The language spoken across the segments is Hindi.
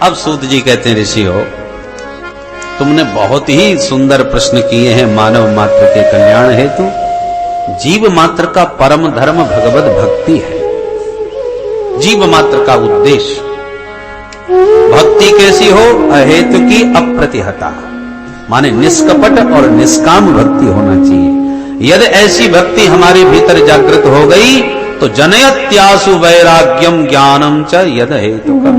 अब सूत जी कहते हैं, ऋषि हो, तुमने बहुत ही सुंदर प्रश्न किए हैं मानव मात्र के कल्याण हेतु। जीव मात्र का परम धर्म भगवत भक्ति है। जीव मात्र का उद्देश्य भक्ति कैसी हो? अहेतु की अप्रतिहता, माने निष्कपट और निष्काम भक्ति होना चाहिए। यदि ऐसी भक्ति हमारे भीतर जागृत हो गई तो जनयत्यासु वैराग्यम ज्ञानम च यद हेतुकम।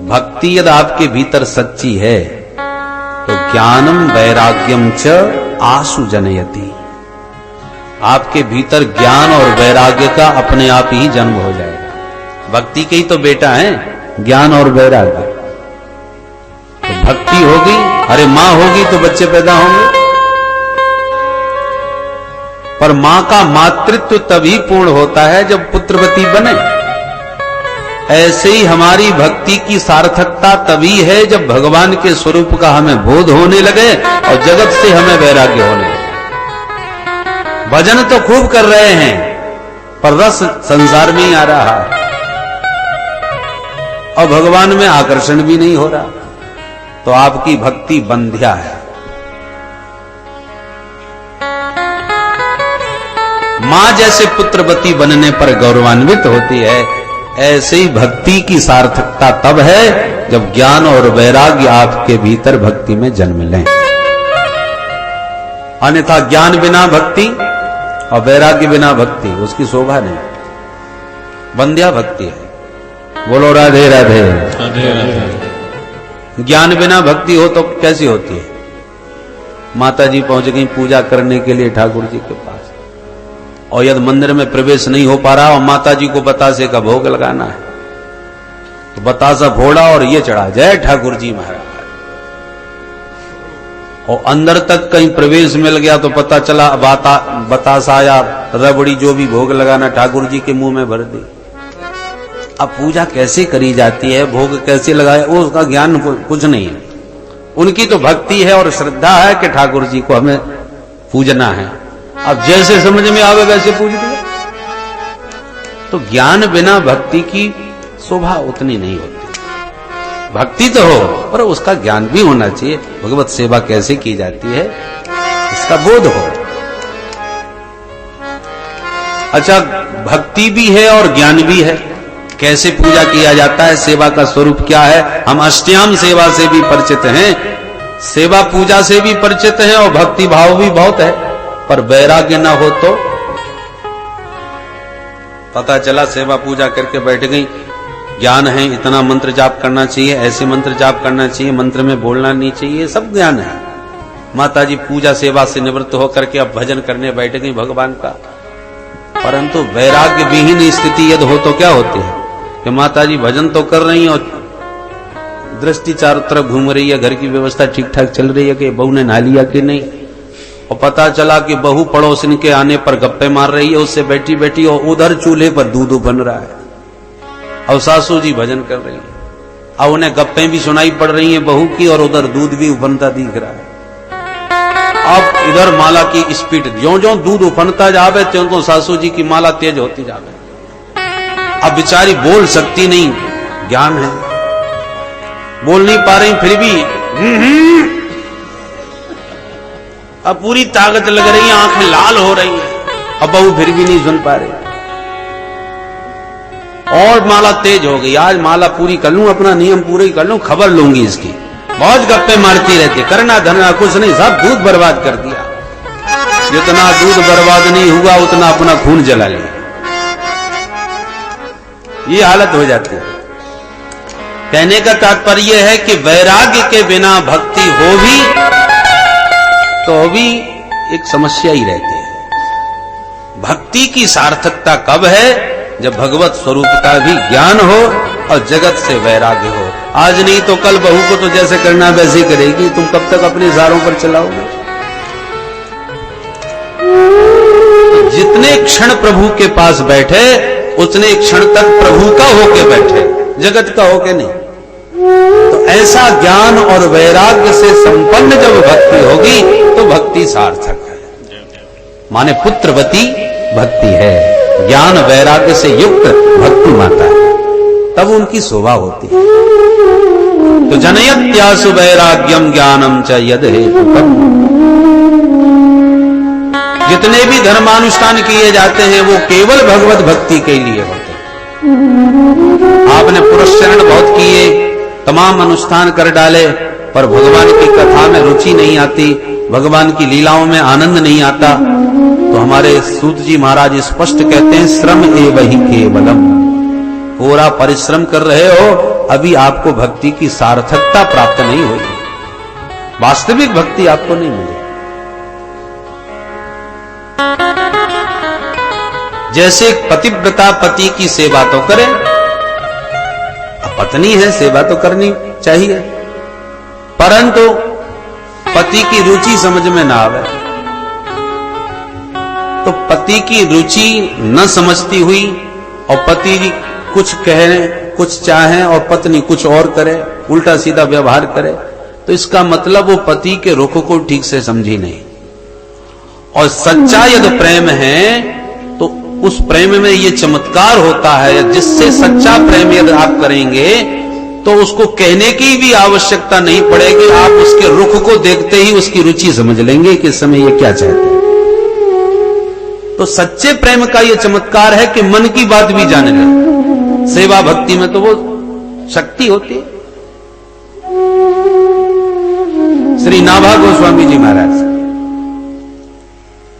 भक्ति यदि आपके भीतर सच्ची है तो ज्ञानम वैराग्यम च आसु जनयति, आपके भीतर ज्ञान और वैराग्य का अपने आप ही जन्म हो जाएगा। भक्ति के ही तो बेटा है ज्ञान और वैराग्य। तो भक्ति होगी, अरे मां होगी तो बच्चे पैदा होंगे, पर मां का मातृत्व तभी पूर्ण होता है जब पुत्रवती बने। ऐसे ही हमारी भक्ति की सार्थकता तभी है जब भगवान के स्वरूप का हमें बोध होने लगे और जगत से हमें वैराग्य होने लगे। भजन तो खूब कर रहे हैं पर रस संसार में ही आ रहा है और भगवान में आकर्षण भी नहीं हो रहा, तो आपकी भक्ति बंध्या है। मां जैसे पुत्रवती बनने पर गौरवान्वित होती है, ऐसे ही भक्ति की सार्थकता तब है जब ज्ञान और वैराग्य आपके भीतर भक्ति में जन्म लें। अन्यथा ज्ञान बिना भक्ति और वैराग्य बिना भक्ति, उसकी शोभा नहीं, बंध्या भक्ति है। बोलो राधे राधे। राधे राधे। ज्ञान बिना भक्ति हो तो कैसी होती है? माता जी पहुंच गई पूजा करने के लिए ठाकुर जी के पास, और यदि मंदिर में प्रवेश नहीं हो पा रहा और माता जी को बतासे का भोग लगाना है तो बतासा फोड़ा और ये चढ़ा, जय ठाकुर जी महाराज। और अंदर तक कहीं प्रवेश मिल गया तो पता चला बतासा या रबड़ी जो भी भोग लगाना ठाकुर जी के मुंह में भर दी। अब पूजा कैसे करी जाती है, भोग कैसे लगाए, वो उसका ज्ञान कुछ नहीं है। उनकी तो भक्ति है और श्रद्धा है कि ठाकुर जी को हमें पूजना है, अब जैसे समझ में आवे वैसे पूज दिया। तो ज्ञान बिना भक्ति की शोभा उतनी नहीं होती। भक्ति तो हो पर उसका ज्ञान भी होना चाहिए, भगवत सेवा कैसे की जाती है इसका बोध हो। अच्छा, भक्ति भी है और ज्ञान भी है। कैसे पूजा किया जाता है, सेवा का स्वरूप क्या है, हम अष्टयाम सेवा से भी परिचित हैं, सेवा पूजा से भी परिचित हैं और भक्ति भाव भी बहुत है। पर वैराग्य ना हो तो पता चला सेवा पूजा करके बैठ गई, ज्ञान है इतना मंत्र जाप करना चाहिए, ऐसे मंत्र जाप करना चाहिए, मंत्र में बोलना नहीं चाहिए, सब ज्ञान है। माता जी पूजा सेवा से निवृत्त होकर के अब भजन करने बैठ गई भगवान का, परंतु वैराग्य विहीन स्थिति यदि हो तो क्या होती है कि माता जी भजन तो कर रही और दृष्टि चारों तरफ घूम रही है, घर की व्यवस्था ठीक ठाक चल रही है कि बहू ने नहा लिया कि नहीं, और पता चला कि बहू पड़ोसन के आने पर गप्पे मार रही है उससे बैठी बैठी, और उधर चूल्हे पर दूध बन रहा है और सासू जी भजन कर रही है। अब उन्हें गप्पे भी सुनाई पड़ रही हैं बहू की और उधर दूध भी उफनता दिख रहा है। अब इधर माला की स्पीड, ज्यों ज्यों दूध उफनता जावे त्यों त्यों सासू जी की माला तेज होती जावे। अब बेचारी बोल सकती नहीं, ज्ञान है, बोल नहीं पा रही, फिर भी अब पूरी ताकत लग रही है, आंखें लाल हो रही है, अब बहू फिर भी नहीं सुन पा रही और माला तेज हो गई। आज माला पूरी कर लूं, अपना नियम पूरी कर लूं, खबर लूंगी इसकी। बहुत गप्पे मारती रहती, करना धरना कुछ नहीं, सब दूध बर्बाद कर दिया। जितना दूध बर्बाद नहीं हुआ उतना अपना खून जला लिया, ये हालत हो जाती है। कहने का तात्पर्य है कि वैराग्य के बिना भक्ति हो भी तो भी एक समस्या ही रहती है। भक्ति की सार्थकता कब है? जब भगवत स्वरूप का भी ज्ञान हो और जगत से वैराग्य हो। आज नहीं तो कल बहू को तो जैसे करना वैसे करेगी, तुम कब तक अपने इशारों पर चलाओगे? जितने क्षण प्रभु के पास बैठे उतने क्षण तक प्रभु का होके बैठे, जगत का होके नहीं। तो ऐसा ज्ञान और वैराग्य से संपन्न जब भक्ति होगी तो भक्ति सार्थक है, माने पुत्रवती भक्ति है, ज्ञान वैराग्य से युक्त भक्ति माता है। तब उनकी शोभा होती है। तो जनयत्यासु वैराग्यम ज्ञानम च यद हेतुकम्। जितने भी धर्मानुष्ठान किए जाते हैं वो केवल भगवत भक्ति के लिए होते हैं। आपने पुरस्चरण बहुत किए, तमाम अनुष्ठान कर डाले, पर भगवान की कथा में रुचि नहीं आती, भगवान की लीलाओं में आनंद नहीं आता, तो हमारे सूत जी महाराज स्पष्ट कहते हैं श्रम एव ही केवलम। पूरा परिश्रम कर रहे हो, अभी आपको भक्ति की सार्थकता प्राप्त नहीं हुई, वास्तविक भक्ति आपको नहीं मिली। जैसे पतिव्रता पति की सेवा तो करे, पत्नी है सेवा तो करनी चाहिए, परंतु पति की रुचि समझ में ना आवे, तो पति की रुचि न समझती हुई और पति कुछ कहे कुछ चाहे और पत्नी कुछ और करे, उल्टा सीधा व्यवहार करे, तो इसका मतलब वो पति के रुख को ठीक से समझी नहीं। और सच्चा यदि प्रेम है तो उस प्रेम में ये चमत्कार होता है, जिससे सच्चा प्रेम यदि आप करेंगे तो उसको कहने की भी आवश्यकता नहीं पड़ेगी, आप उसके रुख को देखते ही उसकी रुचि समझ लेंगे कि इस समय ये क्या चाहते हैं। तो सच्चे प्रेम का ये चमत्कार है कि मन की बात भी जान ले। सेवा भक्ति में तो वो शक्ति होती है। श्री नाभा गोस्वामी जी महाराज,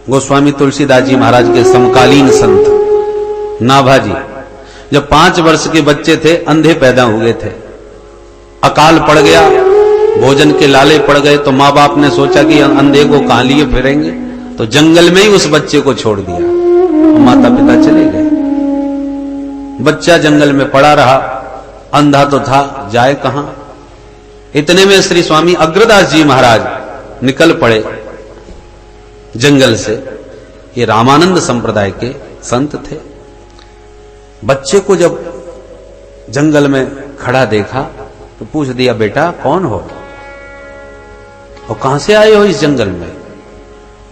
गोस्वामी तुलसीदास जी महाराज के समकालीन संत नाभा जी, जब 5 वर्ष के बच्चे थे अंधे पैदा हुए थे, अकाल पड़ गया, भोजन के लाले पड़ गए, तो माँ बाप ने सोचा कि अंधे को कहां लिए फिरेंगे, तो जंगल में ही उस बच्चे को छोड़ दिया और माता पिता चले गए। बच्चा जंगल में पड़ा रहा, अंधा तो था, जाए कहां। इतने में श्री स्वामी अग्रदास जी महाराज निकल पड़े जंगल से। ये रामानंद संप्रदाय के संत थे। बच्चे को जब जंगल में खड़ा देखा तो पूछ दिया, बेटा कौन हो और कहां से आए हो इस जंगल में?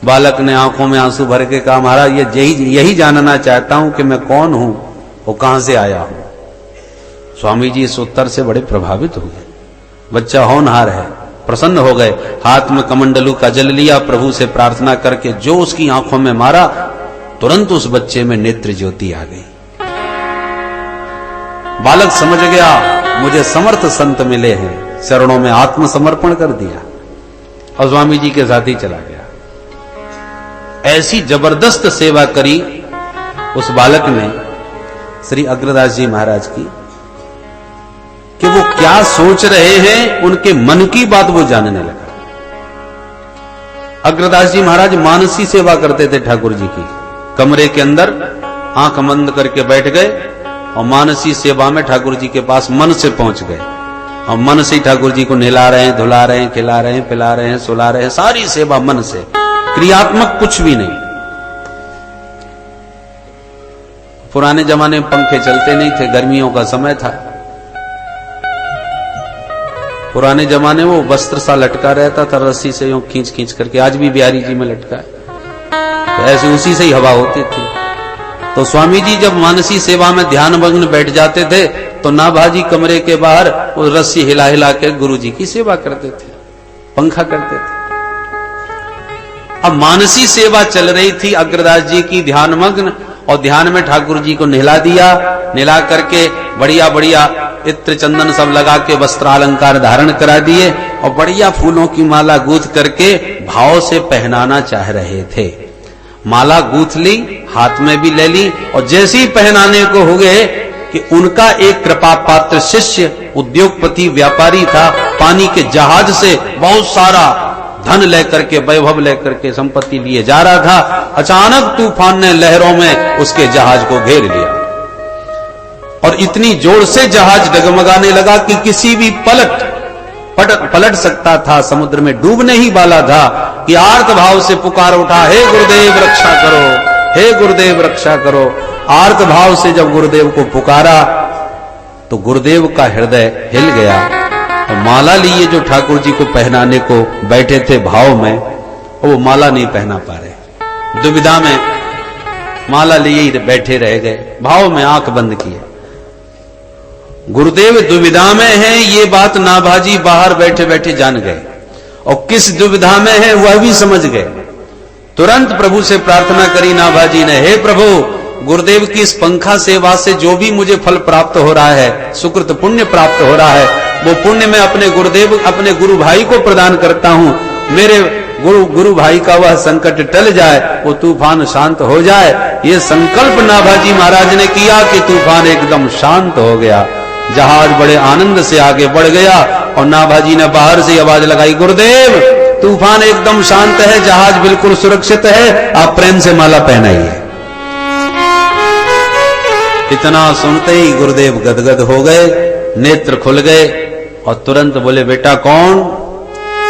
बालक ने आंखों में आंसू भर के कहा, महाराज यही जानना चाहता हूं कि मैं कौन हूं और कहां से आया हूं। स्वामी जी इस उत्तर से बड़े प्रभावित हुए। बच्चा होनहार है, प्रसन्न हो गए, हाथ में कमंडलू का जल लिया, प्रभु से प्रार्थना करके जो उसकी आंखों में मारा, तुरंत उस बच्चे में नेत्र ज्योति आ गई। बालक समझ गया मुझे समर्थ संत मिले हैं, चरणों में आत्मसमर्पण कर दिया और स्वामी जी के साथ ही चला गया। ऐसी जबरदस्त सेवा करी उस बालक ने श्री अग्रदास जी महाराज की कि वो क्या सोच रहे हैं, उनके मन की बात वो जानने लगा। अग्रदास जी महाराज मानसी सेवा करते थे ठाकुर जी की। कमरे के अंदर आंख बंद करके बैठ गए और मानसी सेवा में ठाकुर जी के पास मन से पहुंच गए और मन से ठाकुर जी को नहला रहे हैं, धुला रहे हैं, खिला रहे हैं, पिला रहे हैं, सुला रहे हैं, सारी सेवा मन से, क्रियात्मक कुछ भी नहीं। पुराने जमाने में पंखे चलते नहीं थे, गर्मियों का समय था। पुराने जमाने वो वस्त्र सा लटका रहता था रस्सी से यूं खींच खींच करके, आज भी बिहारी जी में लटका है, तो ऐसे उसी से ही हवा होती थी। तो स्वामी जी जब मानसी सेवा में ध्यान मग्न बैठ जाते थे तो नाभा जी कमरे के बाहर वो रस्सी हिला हिला के गुरु जी की सेवा करते थे, पंखा करते थे। अब मानसी सेवा चल रही थी अग्रदास जी की ध्यान मग्न, और ध्यान में ठाकुर जी को नहला दिया, नहला करके बढ़िया बढ़िया इत्र चंदन सब लगा के वस्त्रालंकार धारण करा दिए और बढ़िया फूलों की माला गूंथ करके भाव से पहनाना चाह रहे थे। माला गूंथ ली, हाथ में भी ले ली, और जैसे ही पहनाने को हो गए कि उनका एक कृपा पात्र शिष्य उद्योगपति व्यापारी था, पानी के जहाज से बहुत सारा धन लेकर के, वैभव लेकर के, संपत्ति लिए जा रहा था। अचानक तूफान ने लहरों में उसके जहाज को घेर लिया और इतनी जोर से जहाज डगमगाने लगा कि किसी भी पलट सकता था, समुद्र में डूबने ही वाला था कि आर्त भाव से पुकार उठा, हे गुरुदेव रक्षा करो, हे गुरुदेव रक्षा करो। आर्त भाव से जब गुरुदेव को पुकारा तो गुरुदेव का हृदय हिल गया और माला लिए जो ठाकुर जी को पहनाने को बैठे थे भाव में, वो माला नहीं पहना पा रहे, दुविधा में माला लिए ही बैठे रह गए, भाव में आंख बंद किए। गुरुदेव दुविधा में हैं, ये बात नाभाजी बाहर बैठे बैठे जान गए, और किस दुविधा में है वह भी समझ गए। तुरंत प्रभु से प्रार्थना करी नाभाजी ने, हे प्रभु, गुरुदेव की इस पंखा सेवा से जो भी मुझे फल प्राप्त हो रहा है, सुकृत पुण्य प्राप्त हो रहा है, वो पुण्य मैं अपने गुरुदेव, अपने गुरु भाई को प्रदान करता हूं। मेरे गुरु भाई का वह संकट टल जाए, वो तूफान शांत हो जाए। ये संकल्प नाभाजी महाराज ने किया कि तूफान एकदम शांत हो गया। जहाज बड़े आनंद से आगे बढ़ गया और नाभाजी ने बाहर से आवाज लगाई, गुरुदेव तूफान एकदम शांत है, जहाज बिल्कुल सुरक्षित है, आप प्रेम से माला पहनाइए। इतना सुनते ही गुरुदेव गदगद हो गए, नेत्र खुल गए और तुरंत बोले, बेटा कौन?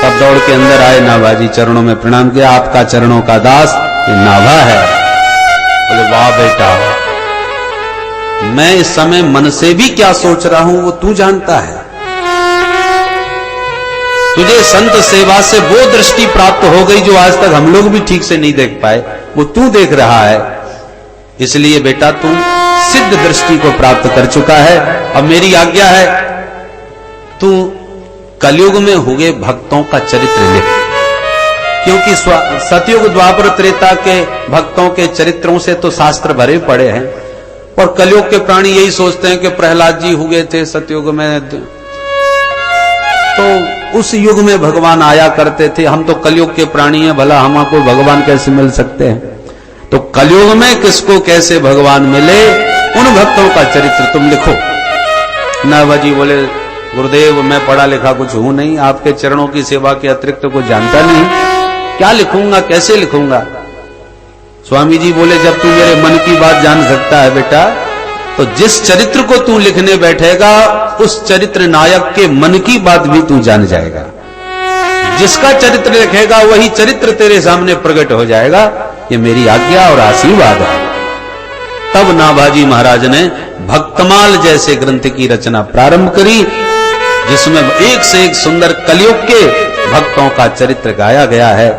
तब दौड़ के अंदर आए, नाभाजी चरणों में प्रणाम किया, आपका चरणों का दास ये नाभा है। बोले, वाह बेटा, मैं इस समय मन से भी क्या सोच रहा हूं वो तू जानता है। तुझे संत सेवा से वो दृष्टि प्राप्त हो गई जो आज तक हम लोग भी ठीक से नहीं देख पाए, वो तू देख रहा है। इसलिए बेटा तू सिद्ध दृष्टि को प्राप्त कर चुका है। अब मेरी आज्ञा है, तू कलयुग में हुए भक्तों का चरित्र लिख, क्योंकि सतयुग द्वापर त्रेता के भक्तों के चरित्रों से तो शास्त्र भरे पड़े हैं, और कलयुग के प्राणी यही सोचते हैं कि प्रहलाद जी हुए थे सतयुग में, तो उस युग में भगवान आया करते थे। हम तो कलयुग के प्राणी हैं, भला हमको भगवान कैसे मिल सकते हैं? तो कलयुग में किसको कैसे भगवान मिले, उन भक्तों का चरित्र तुम लिखो। नाभाजी बोले, गुरुदेव मैं पढ़ा लिखा कुछ हूं नहीं, आपके चरणों की सेवा के अतिरिक्त तो कुछ जानता नहीं, क्या लिखूंगा, कैसे लिखूंगा? स्वामी जी बोले, जब तू मेरे मन की बात जान सकता है बेटा, तो जिस चरित्र को तू लिखने बैठेगा उस चरित्र नायक के मन की बात भी तू जान जाएगा। जिसका चरित्र लिखेगा वही चरित्र तेरे सामने प्रकट हो जाएगा। ये मेरी आज्ञा और आशीर्वाद है। तब नाभाजी महाराज ने भक्तमाल जैसे ग्रंथ की रचना प्रारंभ करी, जिसमें एक से एक सुंदर कलयुग के भक्तों का चरित्र गाया गया है।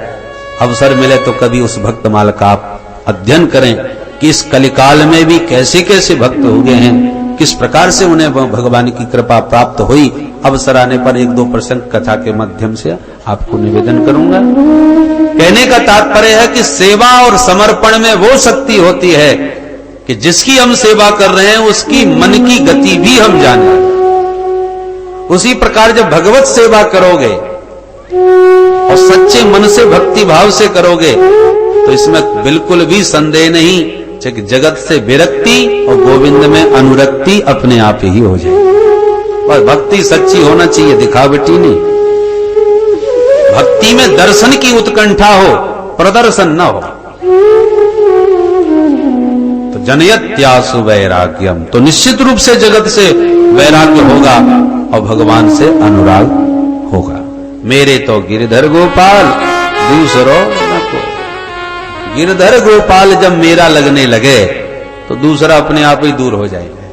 अवसर मिले तो कभी उस भक्तमाल का आप अध्ययन करें कि इस कलिकाल में भी कैसे कैसे भक्त हो गए हैं, किस प्रकार से उन्हें भगवान की कृपा प्राप्त हुई। अवसर आने पर एक दो प्रसंग कथा के माध्यम से आपको निवेदन करूंगा। कहने का तात्पर्य है कि सेवा और समर्पण में वो शक्ति होती है कि जिसकी हम सेवा कर रहे हैं उसकी मन की गति भी हम जाने। उसी प्रकार जब भगवत सेवा करोगे और सच्चे मन से भक्ति भाव से करोगे तो इसमें बिल्कुल भी संदेह नहीं कि जगत से विरक्ति और गोविंद में अनुरक्ति अपने आप ही हो जाए। और भक्ति सच्ची होना चाहिए, दिखावटी नहीं। भक्ति में दर्शन की उत्कंठा हो, प्रदर्शन न हो। तो जनयत्यासु वैराग्यम, तो निश्चित रूप से जगत से वैराग्य होगा और भगवान से अनुराग होगा। मेरे तो गिरधर गोपाल दूसरों न को। गिरधर गोपाल जब मेरा लगने लगे तो दूसरा अपने आप ही दूर हो जाएगा।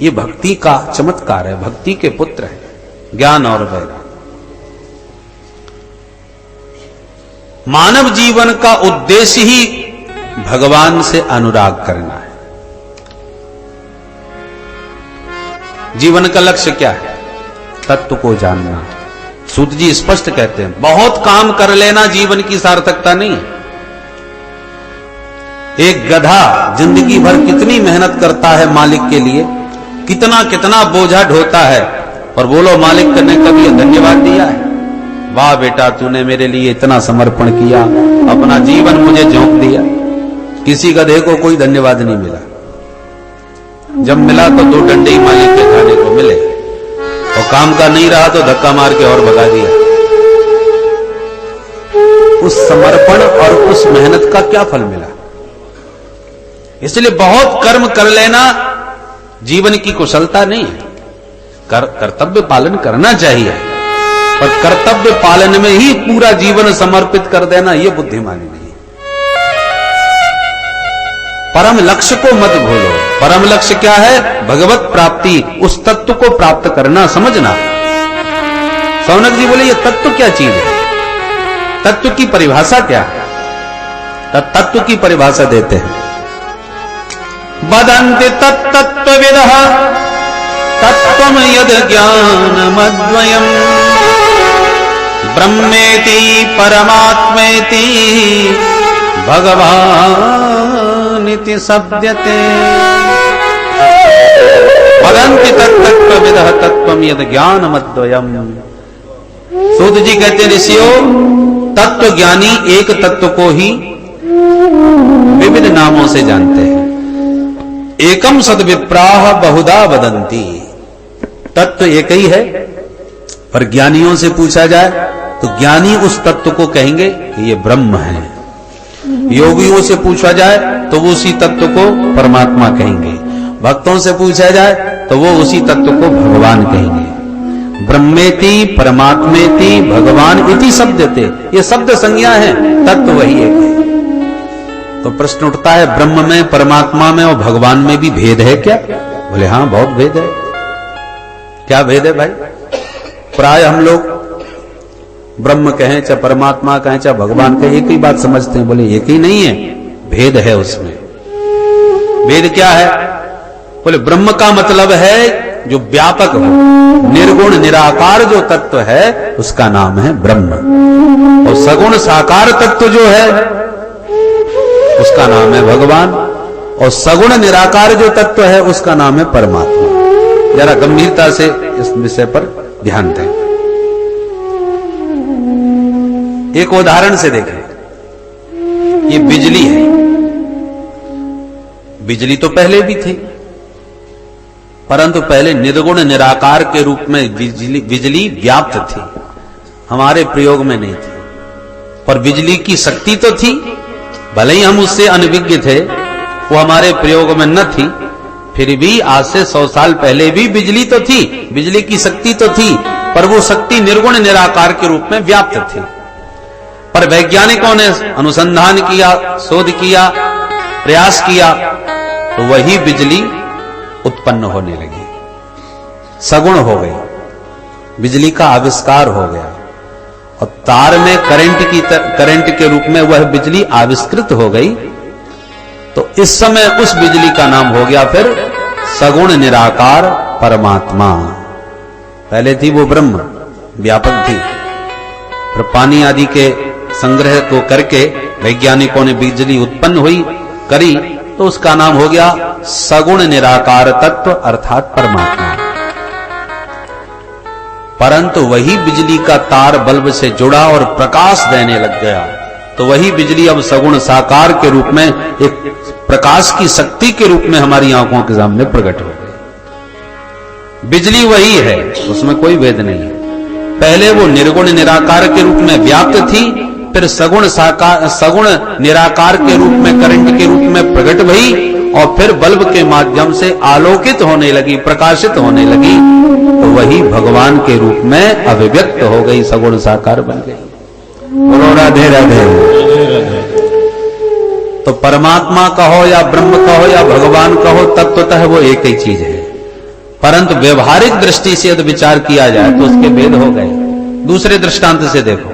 ये भक्ति का चमत्कार है, भक्ति के पुत्र है, ज्ञान और वैराग्य। मानव जीवन का उद्देश्य ही भगवान से अनुराग करना है। जीवन का लक्ष्य क्या है? तत्व को जानना। सूत जी स्पष्ट कहते हैं, बहुत काम कर लेना जीवन की सार्थकता नहीं है। एक गधा जिंदगी भर कितनी मेहनत करता है मालिक के लिए, कितना कितना बोझा ढोता है, और बोलो मालिक ने कभी धन्यवाद दिया है? वाह बेटा, तूने मेरे लिए इतना समर्पण किया, अपना जीवन मुझे झोंक दिया। किसी गधे को कोई धन्यवाद नहीं मिला। जब मिला तो दो डंडे ही मालिक के खाने को मिले, और काम का नहीं रहा तो धक्का मार के और भगा दिया। उस समर्पण और उस मेहनत का क्या फल मिला? इसलिए बहुत कर्म कर लेना जीवन की कुशलता नहीं है। कर्तव्य पालन करना चाहिए, पर कर्तव्य पालन में ही पूरा जीवन समर्पित कर देना यह बुद्धिमानी नहीं। परम लक्ष्य को मत भूलो। परम लक्ष्य क्या है? भगवत प्राप्ति, उस तत्व को प्राप्त करना, समझना। सौनक जी बोले, ये तत्व क्या चीज है? तत्व की परिभाषा क्या है? तत्व की परिभाषा देते हैं। वदन्ति तत्तत्त्वविदः तत्त्वं यद् ज्ञानमद्वयम् ब्रह्मेति परमात्मेति भगवानिति शब्दते। वदन्ति तत्तत्त्वविदः तत्त्वं यद् ज्ञानमद्वयम्। सूत जी कहते हैं ऋषियों, तत्व ज्ञानी एक तत्व को ही विविध नामों से जानते हैं। एकम सद्विप्राह बहुधा वदन्ति। तत्व एक ही है, पर ज्ञानियों से पूछा जाए तो ज्ञानी उस तत्व को कहेंगे कि ये ब्रह्म है। योगियों से पूछा जाए तो वो उसी तत्व को परमात्मा कहेंगे। भक्तों से पूछा जाए तो वो उसी तत्व को भगवान कहेंगे। ब्रह्मेति परमात्मेति भगवान इति शब्दते, ये शब्द संज्ञा है, तत्व वही एक है। तो प्रश्न उठता है, ब्रह्म में, परमात्मा में और भगवान में भी भेद है क्या? बोले हाँ, बहुत भेद है। क्या भेद है भाई? प्राय हम लोग ब्रह्म कहें चाहे परमात्मा कहें चाहे भगवान कहें, एक ही बात समझते हैं। बोले एक ही नहीं है, भेद है उसमें। भेद क्या है? बोले ब्रह्म का मतलब है जो व्यापक हो, निर्गुण निराकार जो तत्व है उसका नाम है ब्रह्म। और सगुण साकार तत्व जो है उसका नाम है भगवान। और सगुण निराकार जो तत्व है उसका नाम है परमात्मा। जरा गंभीरता से इस विषय पर ध्यान दें। एक उदाहरण से देखें, ये बिजली है। बिजली तो पहले भी थी, परंतु पहले निर्गुण निराकार के रूप में बिजली व्याप्त थी, हमारे प्रयोग में नहीं थी। पर बिजली की शक्ति तो थी, भले ही हम उससे अनभिज्ञ थे, वो हमारे प्रयोग में न थी, फिर भी आज से 100 साल पहले भी बिजली तो थी, बिजली की शक्ति तो थी, पर वो शक्ति निर्गुण निराकार के रूप में व्याप्त थी। पर वैज्ञानिकों ने अनुसंधान किया, शोध किया, प्रयास किया, तो वही बिजली उत्पन्न होने लगी, सगुण हो गई, बिजली का आविष्कार हो गया। और तार में करंट के रूप में वह बिजली आविष्कृत हो गई। तो इस समय उस बिजली का नाम हो गया फिर सगुण निराकार परमात्मा। पहले थी वो ब्रह्म, व्यापक थी। फिर पानी आदि के संग्रह को करके वैज्ञानिकों ने बिजली उत्पन्न हुई करी, तो उसका नाम हो गया सगुण निराकार तत्व अर्थात परमात्मा। परंतु वही बिजली का तार बल्ब से जुड़ा और प्रकाश देने लग गया, तो वही बिजली अब सगुण साकार के रूप में, एक प्रकाश की शक्ति के रूप में हमारी आंखों के सामने प्रकट हो गई। बिजली वही है, उसमें कोई भेद नहीं है। पहले वो निर्गुण निराकार के रूप में व्याप्त थी, फिर सगुण निराकार के रूप में, करंट के रूप में प्रकट हुई, और फिर बल्ब के माध्यम से आलोकित होने लगी, प्रकाशित होने लगी, तो वही भगवान के रूप में अभिव्यक्त हो गई, सगुण साकार बन गई। बोलो राधे राधे। तो परमात्मा कहो या ब्रह्म कहो या भगवान कहो, तत्वतः वो एक ही चीज है। परंतु व्यवहारिक दृष्टि से यदि विचार किया जाए तो उसके भेद हो गए। दूसरे दृष्टांत से देखो,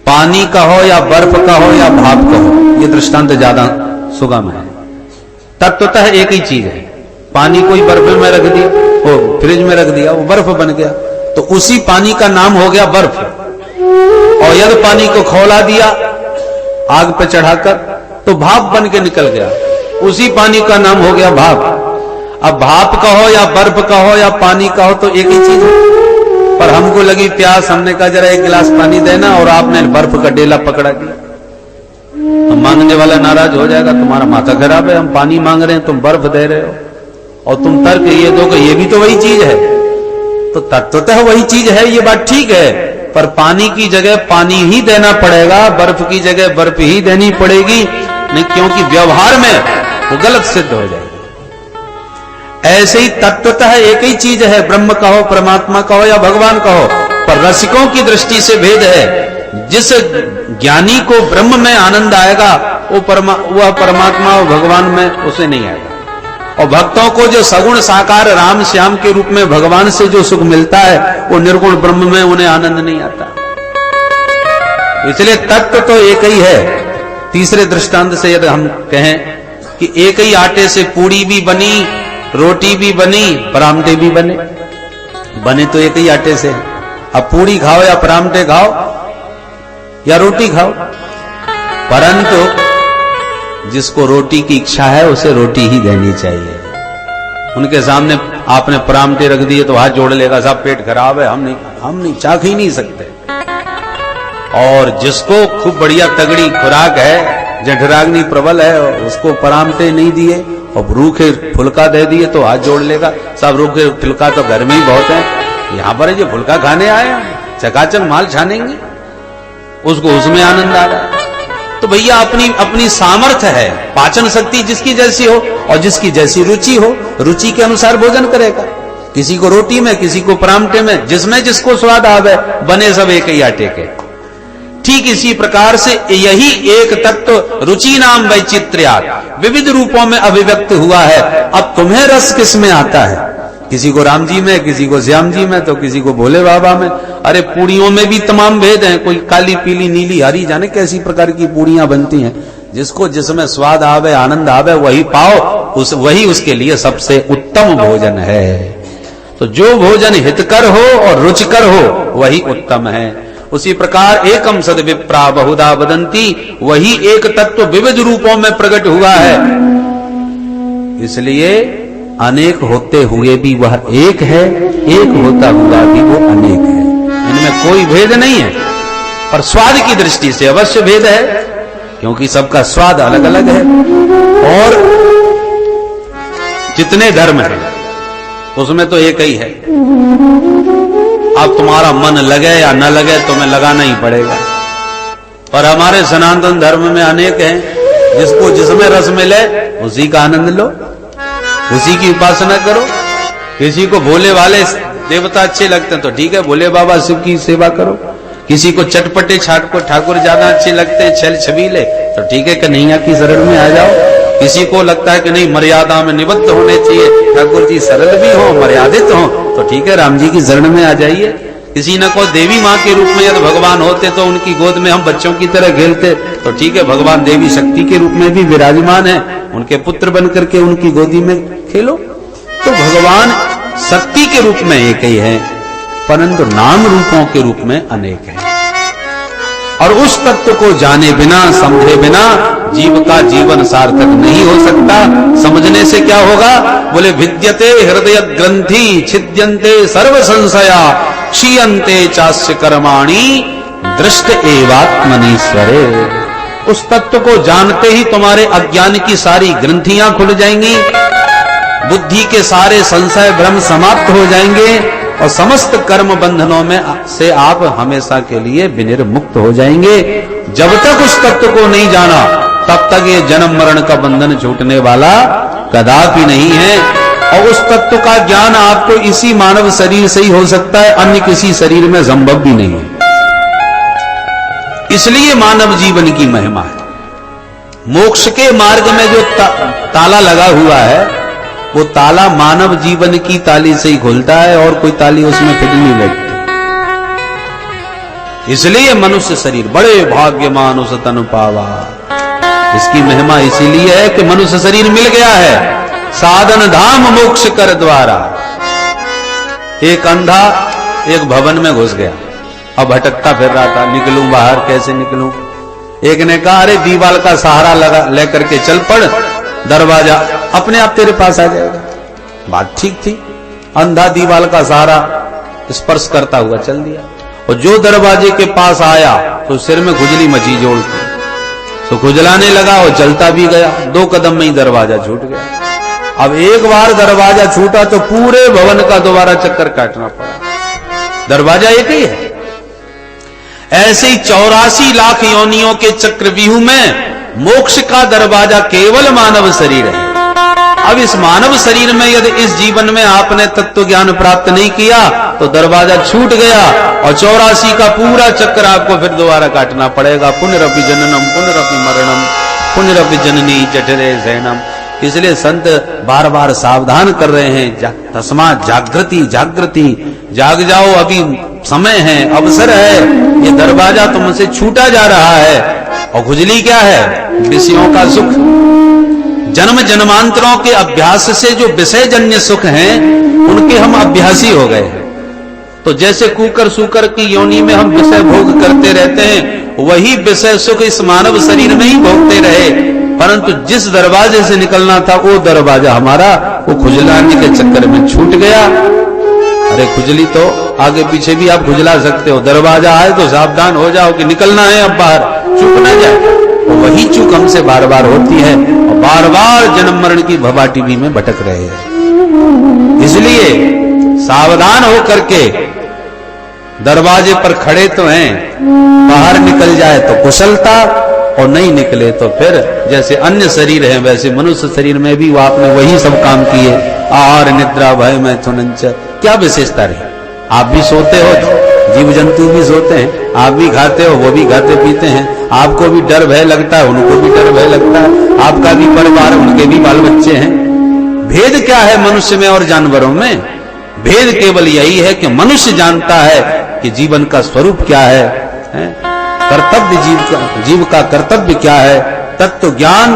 पानी कहो या बर्फ कहो या भाप कहो, ये दृष्टांत ज्यादा सुगम है। तत्वतः एक ही चीज है। पानी कोई बर्फ में रख दिया, वो फ्रिज में रख दिया, वो बर्फ बन गया, तो उसी पानी का नाम हो गया बर्फ। और यदि पानी को खौला दिया आग पर चढ़ाकर, तो भाप बन के निकल गया, उसी पानी का नाम हो गया भाप। अब भाप कहो या बर्फ कहो या पानी कहो, तो एक ही चीज है। पर हमको लगी प्यास, हमने कहा जरा एक गिलास पानी देना, और आपने बर्फ का डेला पकड़ा दिया। तो मांगने वाला नाराज हो जाएगा, तुम्हारा माथा खराब है, हम पानी मांग रहे हैं, तुम बर्फ दे रहे हो, और तुम तर्क ये दो कि ये भी तो वही चीज है। तो तत्वतः वही चीज है, ये बात ठीक है, पर पानी की जगह पानी ही देना पड़ेगा, बर्फ की जगह बर्फ ही देनी पड़ेगी, नहीं, क्योंकि व्यवहार में वो गलत सिद्ध हो जाएगी। ऐसे ही तत्वतः एक ही चीज है, ब्रह्म कहो, परमात्मा कहो या भगवान कहो, पर रसिकों की दृष्टि से भेद है। जिस ज्ञानी को ब्रह्म में आनंद आएगा, वह परमात्मा और भगवान में उसे नहीं आएगा। और भक्तों को जो सगुण साकार राम श्याम के रूप में भगवान से जो सुख मिलता है, वो निर्गुण ब्रह्म में उन्हें आनंद नहीं आता। इसलिए तत्व तो एक ही है। तीसरे दृष्टांत से यदि हम कहें कि एक ही आटे से पूड़ी भी बनी, रोटी भी बनी, परांठे भी बने। बने तो एक ही आटे से। अब पूड़ी खाओ या परांठे खाओ या रोटी खाओ, परंतु जिसको रोटी की इच्छा है उसे रोटी ही देनी चाहिए। उनके सामने आपने परांठे रख दिए तो हाथ जोड़ लेगा, साहब पेट खराब है, हम नहीं चाख ही नहीं सकते। और जिसको खूब बढ़िया तगड़ी खुराक है, जठराग्नि प्रबल है, उसको परांठे नहीं दिए और रूखे फुल्का दे दिए तो हाथ जोड़ लेगा, साहब रूखे फुल्का तो घर में ही बहुत है, यहां पर जो फुल्का खाने आए चकाचक माल छानेंगे, उसको उसमें आनंद आ रहा है। तो भैया अपनी अपनी सामर्थ्य है, पाचन शक्ति जिसकी जैसी हो और जिसकी जैसी रुचि हो, रुचि के अनुसार भोजन करेगा। किसी को रोटी में, किसी को परांठे में, जिसमें जिसको स्वाद आवे, बने सब एक ही आटे के। ठीक इसी प्रकार से यही एक तत्व रुचि नाम वैचित्र्यात् विविध रूपों में अभिव्यक्त हुआ है। अब तुम्हें रस किस में आता है? किसी को राम जी में, किसी को श्याम जी में, तो किसी को भोले बाबा में। अरे पूड़ियों में भी तमाम भेद हैं, कोई काली पीली नीली हरी, जाने कैसी प्रकार की पूड़ियां बनती हैं। जिसको जिसमें स्वाद आवे, आनंद आवे, वही पाओ, वही उसके लिए सबसे उत्तम भोजन है। तो जो भोजन हितकर हो और रुचिकर हो वही उत्तम है। उसी प्रकार एकम सद विप्रा बहुधा वदंती, वही एक तत्व विविध रूपों में प्रकट हुआ है। इसलिए अनेक होते हुए भी वह एक है, एक होता हुआ भी वो अनेक है। इनमें कोई भेद नहीं है, पर स्वाद की दृष्टि से अवश्य भेद है, क्योंकि सबका स्वाद अलग अलग है। और जितने धर्म है उसमें तो एक ही है। अब तुम्हारा मन लगे या न लगे, तुम्हें लगाना ही पड़ेगा। पर हमारे सनातन धर्म में अनेक हैं, जिसको जिसमें रस मिले उसी का आनंद लो, उसी की उपासना करो। किसी को भोले वाले देवता अच्छे लगते हैं तो ठीक है, भोले बाबा शिव की सेवा करो। किसी को चटपटे छाटको ठाकुर ज्यादा अच्छे लगते हैं, छल छबीले, तो ठीक है कन्हैया की शरण में आ जाओ। किसी को लगता है कि नहीं मर्यादा में निबद्ध होने चाहिए, ठाकुर जी सरल भी हो, मर्यादित हो, तो ठीक है राम जी की शरण में आ जाइए। किसी न को देवी माँ के रूप में यदि भगवान होते तो उनकी गोद में हम बच्चों की तरह खेलते, तो ठीक है भगवान देवी शक्ति के रूप में भी विराजमान है, उनके पुत्र बन करके उनकी गोदी में खेलो। तो भगवान शक्ति के रूप में एक ही है, परंतु नाम रूपों के रूप में अनेक है। और उस तत्व को जाने बिना, समझे बिना जीव का जीवन सार्थक नहीं हो सकता। समझने से क्या होगा? बोले विद्यते हृदय ग्रंथि छिद्यन्ते सर्व संशया क्षीयन्ते चास्य कर्माणि दृष्ट एवात्मनीश्वरे। उस तत्व को जानते ही तुम्हारे अज्ञान की सारी ग्रंथियां खुल जाएंगी, बुद्धि के सारे संशय भ्रम समाप्त हो जाएंगे और समस्त कर्म बंधनों में से आप हमेशा के लिए विनिर्मुक्त हो जाएंगे। जब तक उस तत्व को नहीं जाना तब तक ये जन्म मरण का बंधन छूटने वाला कदापि नहीं है। और उस तत्व का ज्ञान आपको इसी मानव शरीर से ही हो सकता है, अन्य किसी शरीर में संभव भी नहीं है। इसलिए मानव जीवन की महिमा है। मोक्ष के मार्ग में जो ताला लगा हुआ है, वो ताला मानव जीवन की ताली से ही खुलता है और कोई ताली उसमें फिट नहीं बैठती। इसलिए मनुष्य शरीर बड़े भाग्यमान उस तनु पावा। इसकी महिमा इसीलिए है कि मनुष्य शरीर मिल गया है साधन धाम मोक्ष कर द्वारा। एक अंधा एक भवन में घुस गया, अब भटकता फिर रहा था, निकलूं बाहर कैसे निकलूं। एक ने कहा अरे दीवाल का सहारा लगा लेकर के चल पड़, दरवाजा अपने आप तेरे पास आ जाएगा। बात ठीक थी। अंधा दीवाल का सहारा स्पर्श करता हुआ चल दिया, और जो दरवाजे के पास आया तो सिर में खुजली मची जोड़ के, तो खुजलाने लगा और चलता भी गया। 2 कदम में ही दरवाजा छूट गया। अब एक बार दरवाजा छूटा तो पूरे भवन का दोबारा चक्कर काटना पड़ा। दरवाजा एक ही है। ऐसे ही 84 लाख योनियों के चक्रव्यूह में मोक्ष का दरवाजा केवल मानव शरीर है। अब इस मानव शरीर में यदि इस जीवन में आपने तत्व ज्ञान प्राप्त नहीं किया तो दरवाजा छूट गया और 84 का पूरा चक्कर आपको फिर दोबारा काटना पड़ेगा। पुनरपि जननम पुनरपि मरणम पुनरपि जननी जठरे शयनम। इसलिए संत बार बार सावधान कर रहे हैं, तस्मात् जागृति जागृति, जाग जाओ, अभी समय है, अवसर है। ये दरवाजा तुमसे छूटा जा रहा है। और खुजली क्या है? विषयों का सुख, जन्म जन्मांतरों के अभ्यास से जो विषय जन्य सुख हैं उनके हम अभ्यासी हो गए हैं। तो जैसे कुकर सूकर की योनि में हम विषय भोग करते रहते हैं, वही विषय सुख इस मानव शरीर में ही भोगते रहे, परंतु जिस दरवाजे से निकलना था वो दरवाजा हमारा वो खुजलाने के चक्कर में छूट गया। अरे खुजली तो आगे पीछे भी आप खुजला सकते हो, दरवाजा आए तो सावधान हो जाओ कि निकलना है अब बाहर, चूक ना जाए। तो वही चूक हमसे बार बार होती है और बार बार जन्म मरण की भवाटीवी में भटक रहे हैं। इसलिए सावधान होकर के दरवाजे पर खड़े तो हैं, बाहर निकल जाए तो कुशलता और नहीं निकले तो फिर जैसे अन्य शरीर है वैसे मनुष्य शरीर में भी वो आपने वही सब काम किए, आहार निद्रा भय मैथुनंच, क्या विशेषता रही? आप भी सोते हो, जीव जंतु भी सोते हैं, आप भी खाते हो, वो भी खाते पीते हैं, आपको भी डर भय लगता है, उनको भी डर भय लगता है, आपका भी परिवार, उनके भी बाल बच्चे हैं। भेद क्या है मनुष्य में और जानवरों में? भेद केवल यही है कि मनुष्य जानता है कि जीवन का स्वरूप क्या है, कर्तव्य जीव का कर्तव्य क्या है, तत्व ज्ञान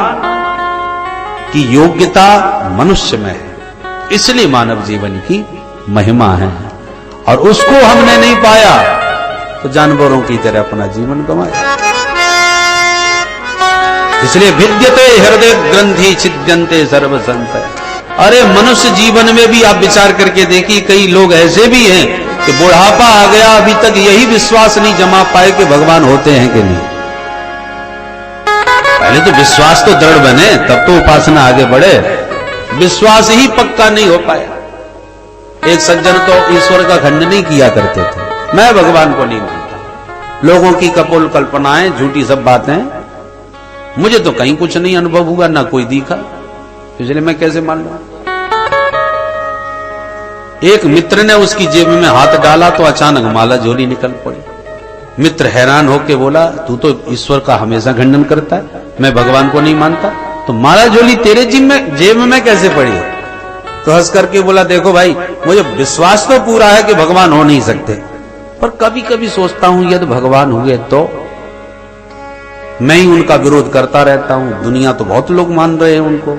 की योग्यता मनुष्य में है, इसलिए मानव जीवन की महिमा है। और उसको हमने नहीं पाया तो जानवरों की तरह अपना जीवन गंवाया। इसलिए विद्यते हृदय ग्रंथि छिद्यन्ते सर्व संशय। अरे मनुष्य जीवन में भी आप विचार करके देखिए, कई लोग ऐसे भी हैं कि बुढ़ापा आ गया अभी तक यही विश्वास नहीं जमा पाए कि भगवान होते हैं कि नहीं। पहले तो विश्वास तो दृढ़ बने तब तो उपासना आगे बढ़े, विश्वास ही पक्का नहीं हो पाया। एक सज्जन तो ईश्वर का खंडन नहीं किया करते थे, मैं भगवान को नहीं मानता, लोगों की कपोल कल्पनाएं, झूठी सब बातें, मुझे तो कहीं कुछ नहीं अनुभव हुआ, ना कोई दिखा, इसलिए मैं कैसे मान लूं। एक मित्र ने उसकी जेब में हाथ डाला तो अचानक माला झोली निकल पड़ी। मित्र हैरान होके बोला, तू तो ईश्वर का हमेशा खंडन करता है, मैं भगवान को नहीं मानता, तो माला झोली तेरे जेब में कैसे पड़ी? तो हंस करके बोला, देखो भाई, मुझे विश्वास तो पूरा है कि भगवान हो नहीं सकते, पर कभी कभी सोचता हूं यदि भगवान हुए तो मैं ही उनका विरोध करता रहता हूं, दुनिया तो बहुत लोग मान रहे हैं उनको,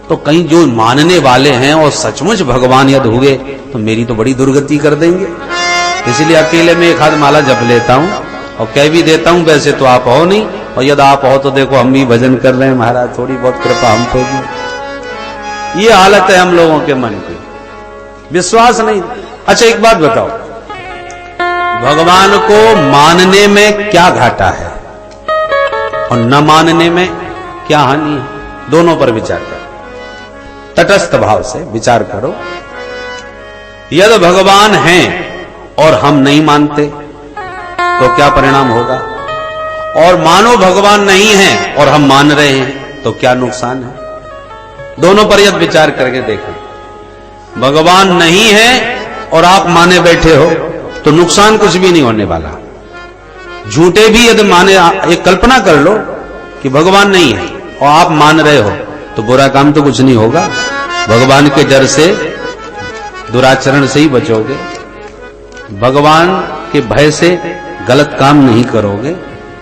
तो कहीं जो मानने वाले हैं और सचमुच भगवान यदि हुए तो मेरी तो बड़ी दुर्गति कर देंगे। इसलिए अकेले में एक हाथ माला जप लेता हूं और कह भी देता हूं वैसे तो आप हो नहीं, और यदि आप हो तो देखो हम भी भजन कर रहे हैं महाराज, थोड़ी बहुत कृपा हम पे भी। ये हालत है हम लोगों के मन की, विश्वास नहीं। अच्छा एक बात बताओ, भगवान को मानने में क्या घाटा है और न मानने में क्या हानि है? दोनों पर विचार करो, तटस्थ भाव से विचार करो। यदि भगवान हैं और हम नहीं मानते तो क्या परिणाम होगा, और मानो भगवान नहीं है और हम मान रहे हैं तो क्या नुकसान है? दोनों पर यदि विचार करके देखें, भगवान नहीं है और आप माने बैठे हो तो नुकसान कुछ भी नहीं होने वाला। झूठे भी यदि माने, एक कल्पना कर लो कि भगवान नहीं है और आप मान रहे हो तो बुरा काम तो कुछ नहीं होगा, भगवान के डर से, दुराचरण से ही बचोगे, भगवान के भय से गलत काम नहीं करोगे,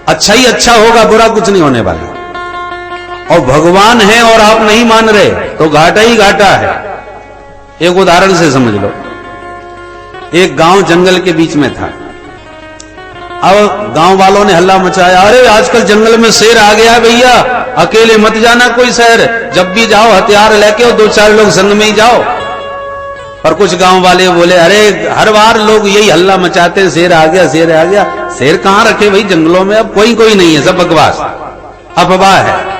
अच्छा ही अच्छा होगा, बुरा कुछ नहीं होने वाला। और भगवान है और आप नहीं मान रहे तो घाटा ही घाटा है। एक उदाहरण से समझ लो, एक गांव जंगल के बीच में था, अब गांव वालों ने हल्ला मचाया, अरे आजकल जंगल में शेर आ गया भैया, अकेले मत जाना कोई शहर, जब भी जाओ हथियार लेके और 2-4 लोग संग में ही जाओ। और कुछ गांव वाले बोले, अरे हर बार लोग यही हल्ला मचाते हैं, शेर आ गया, शेर आ गया। शेर कहां रखे भाई जंगलों में, अब कोई नहीं है, सब बकवास अफवाह है।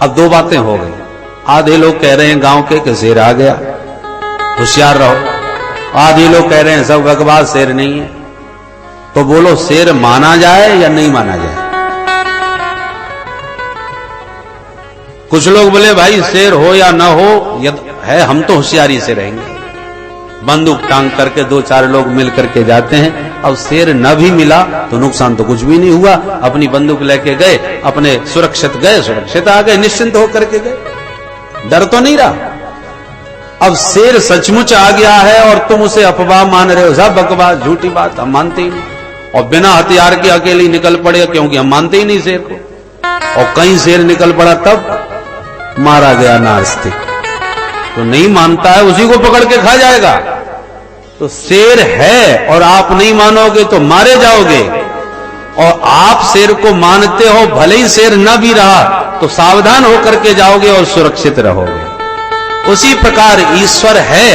अब दो बातें हो गई, आधे लोग कह रहे हैं गांव के कि शेर आ गया, होशियार रहो, आधे लोग कह रहे हैं सब बकवास, शेर नहीं है। तो बोलो शेर माना जाए या नहीं माना जाए? कुछ लोग बोले भाई शेर हो या ना हो है, हम तो होशियारी से रहेंगे, बंदूक टांग करके 2-4 लोग मिल करके जाते हैं। अब शेर न भी मिला तो नुकसान तो कुछ भी नहीं हुआ, अपनी बंदूक लेके गए, अपने सुरक्षित गए, सुरक्षित आ गए, निश्चिंत होकर के गए, डर तो नहीं रहा। अब शेर सचमुच आ गया है और तुम उसे अफवाह मान रहे हो, सब बकवास, झूठी बात, हम मानते ही नहीं, और बिना हथियार के अकेले निकल पड़े क्योंकि हम मानते ही नहीं शेर को, और कहीं शेर निकल पड़ा मारा गया नास्तिक। तो नहीं मानता है उसी को पकड़ के खा जाएगा। तो शेर है और आप नहीं मानोगे तो मारे जाओगे, और आप शेर को मानते हो, भले ही शेर न भी रहा तो सावधान होकर के जाओगे और सुरक्षित रहोगे। उसी प्रकार ईश्वर है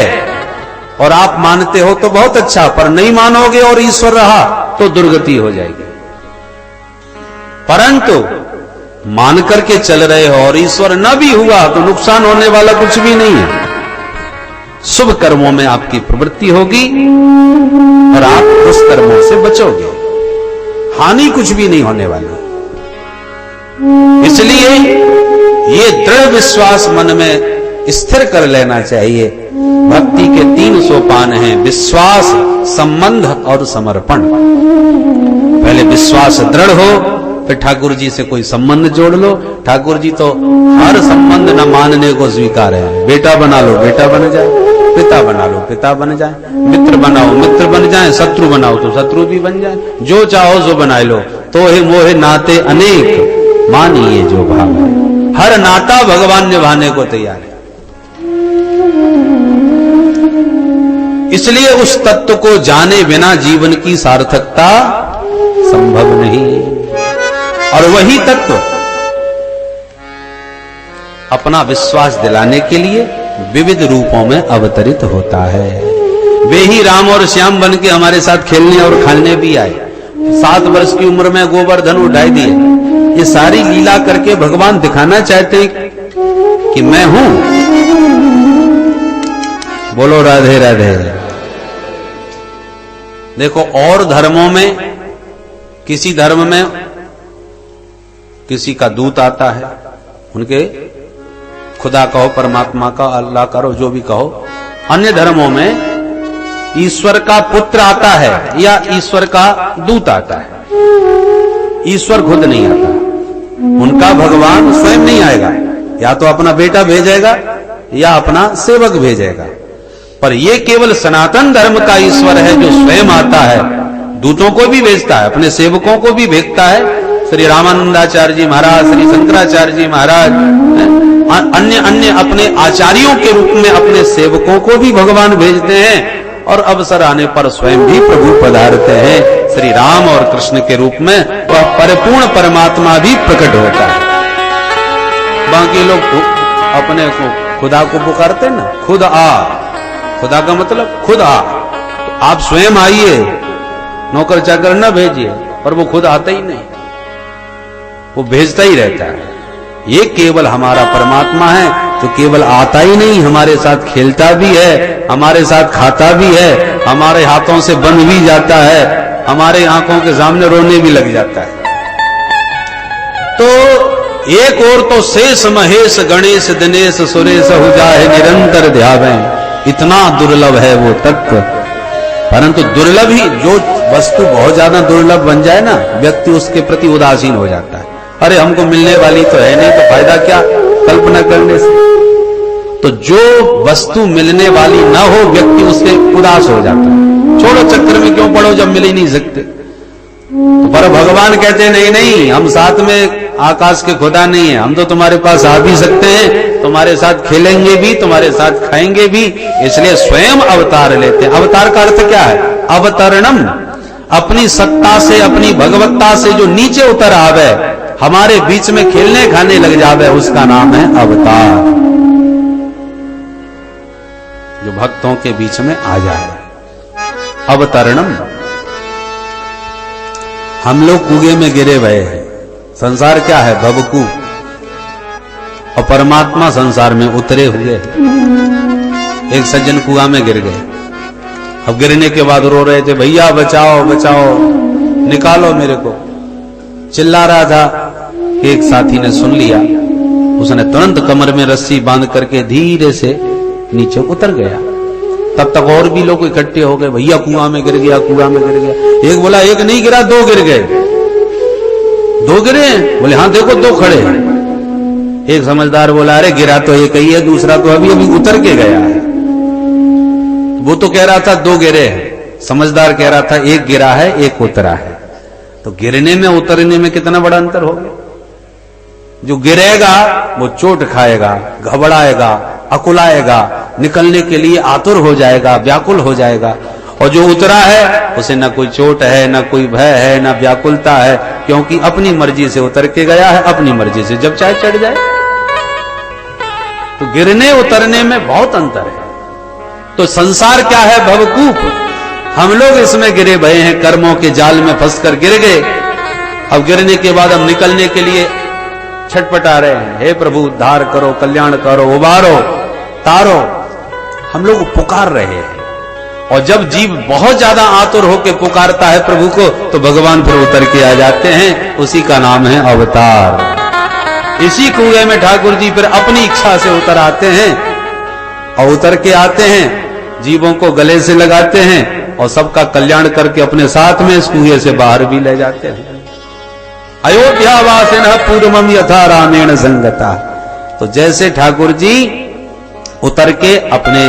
और आप मानते हो तो बहुत अच्छा, पर नहीं मानोगे और ईश्वर रहा तो दुर्गति हो जाएगी। परंतु मान करके चल रहे हो और ईश्वर न भी हुआ तो नुकसान होने वाला कुछ भी नहीं है। शुभ कर्मों में आपकी प्रवृत्ति होगी और आप उस कर्मों से बचोगे, हानि कुछ भी नहीं होने वाली। इसलिए ये दृढ़ विश्वास मन में स्थिर कर लेना चाहिए। भक्ति के 3 सोपान हैं: विश्वास, संबंध और समर्पण। पहले विश्वास दृढ़ हो, फिर ठाकुर जी से कोई संबंध जोड़ लो। ठाकुर जी तो हर संबंध न मानने को स्वीकार है। बेटा बना लो, बेटा बन जाए, पिता बना लो, पिता बन जाए, मित्र बनाओ, मित्र बन जाए, शत्रु बनाओ तो शत्रु भी बन जाए, जो चाहो सो बना लो। तो हे मोहे नाते अनेक, मानिए जो भाव है। हर नाता भगवान निभाने को तैयार है। इसलिए उस तत्व को जाने बिना जीवन की सार्थकता संभव नहीं। और वही तत्व अपना विश्वास दिलाने के लिए विविध रूपों में अवतरित होता है। वे ही राम और श्याम बन के हमारे साथ खेलने और खाने भी आए। 7 वर्ष की उम्र में गोवर्धन उठाई दिए। ये सारी लीला करके भगवान दिखाना चाहते हैं कि मैं हूं। बोलो राधे राधे। देखो, और धर्मों में, किसी धर्म में किसी का दूत आता है, उनके खुदा कहो, परमात्मा का, अल्लाह करो, जो भी कहो। अन्य धर्मों में ईश्वर का पुत्र आता है या ईश्वर का दूत आता है। ईश्वर खुद नहीं आता, उनका भगवान स्वयं नहीं आएगा, या तो अपना बेटा भेजेगा या अपना सेवक भेजेगा। पर यह केवल सनातन धर्म का ईश्वर है जो स्वयं आता है, दूतों को भी भेजता है, अपने सेवकों को भी भेजता है। श्री रामानंदाचार्य जी महाराज, श्री शंकराचार्य जी महाराज, अन्य अन्य अपने आचार्यों के रूप में अपने सेवकों को भी भगवान भेजते हैं, और अवसर आने पर स्वयं भी प्रभु पधारते हैं। श्री राम और कृष्ण के रूप में वह परिपूर्ण परमात्मा भी प्रकट होता है। बाकी लोग अपने को खुदा को पुकारते ना, खुद आ। खुदा का मतलब खुद आ। तो आप स्वयं आइए, नौकर चाकर न भेजिए। पर वो खुद आता ही नहीं, वो भेजता ही रहता है। ये केवल हमारा परमात्मा है जो केवल आता ही नहीं, हमारे साथ खेलता भी है, हमारे साथ खाता भी है, हमारे हाथों से बन भी जाता है, हमारे आंखों के सामने रोने भी लग जाता है। तो एक और तो शेष महेश गणेश दिनेश सुरेश हो जाए निरंतर ध्यावें, इतना दुर्लभ है वो तत्व। परंतु दुर्लभ ही, जो वस्तु बहुत ज्यादा दुर्लभ बन जाए ना, व्यक्ति उसके प्रति उदासीन हो जाता है। अरे हमको मिलने वाली तो है नहीं, तो फायदा क्या कल्पना करने से। तो जो वस्तु मिलने वाली ना हो, व्यक्ति उससे उदास हो जाता है। छोड़ो, चक्कर में क्यों पड़ो जब मिल ही नहीं सकते। तो पर भगवान कहते हैं नहीं नहीं, हम साथ में आकाश के खुदा नहीं है, हम तो तुम्हारे पास आ भी सकते हैं, तुम्हारे साथ खेलेंगे भी, तुम्हारे साथ खाएंगे भी। इसलिए स्वयं अवतार लेते हैं। अवतार का अर्थ क्या है? अवतरणम, अपनी सत्ता से, अपनी भगवत्ता से जो नीचे उतर आवे, हमारे बीच में खेलने खाने लग जावे, उसका नाम है अवतार। जो भक्तों के बीच में आ जाए, अवतरणम। हम लोग कुएं में गिरे हुए हैं। संसार क्या है? भवकू। और परमात्मा संसार में उतरे हुए। एक सज्जन कुआं में गिर गए। अब गिरने के बाद रो रहे थे, भैया बचाओ बचाओ, निकालो मेरे को। चिल्ला रहा था कि एक साथी ने सुन लिया, उसने तुरंत कमर में रस्सी बांध करके धीरे से नीचे उतर गया। तब तक और भी लोग इकट्ठे हो गए, भैया कुआं में गिर गया, कुआं में गिर गया। एक बोला एक नहीं गिरा, 2 गिर गए। 2 गिरे? बोले हाँ देखो 2 खड़े हैं। एक समझदार बोला अरे गिरा तो एक ही है, दूसरा तो अभी अभी उतर के गया है। वो तो कह रहा था 2 गिरे हैं, समझदार कह रहा था 1 गिरा है 1 उतरा है। तो गिरने में उतरने में कितना बड़ा अंतर हो गया। जो गिरेगा वो चोट खाएगा, घबराएगा, अकुलाएगा, निकलने के लिए आतुर हो जाएगा, व्याकुल हो जाएगा। और जो उतरा है उसे ना कोई चोट है, ना कोई भय है, ना व्याकुलता है, क्योंकि अपनी मर्जी से उतर के गया है, अपनी मर्जी से जब चाहे चढ़ जाए। तो गिरने उतरने में बहुत अंतर है। तो संसार क्या है? भवकूप। हम लोग इसमें गिरे भये हैं, कर्मों के जाल में फंसकर गिर गए। अब गिरने के बाद हम निकलने के लिए छटपटा रहे हैं, हे प्रभु उद्धार करो, कल्याण करो, उबारो, तारो। हम लोग पुकार रहे हैं। और जब जीव बहुत ज्यादा आतुर होकर पुकारता है प्रभु को, तो भगवान फिर उतर के आ जाते हैं। उसी का नाम है अवतार। इसी कुएं में ठाकुर जी फिर अपनी इच्छा से उतर आते हैं, और उतर के आते हैं, जीवों को गले से लगाते हैं और सबका कल्याण करके अपने साथ में इस कुएं से बाहर भी ले जाते हैं। अयोध्यावासिनः पूर्वम यथा रामेण संगता। तो जैसे ठाकुर जी उतर के अपने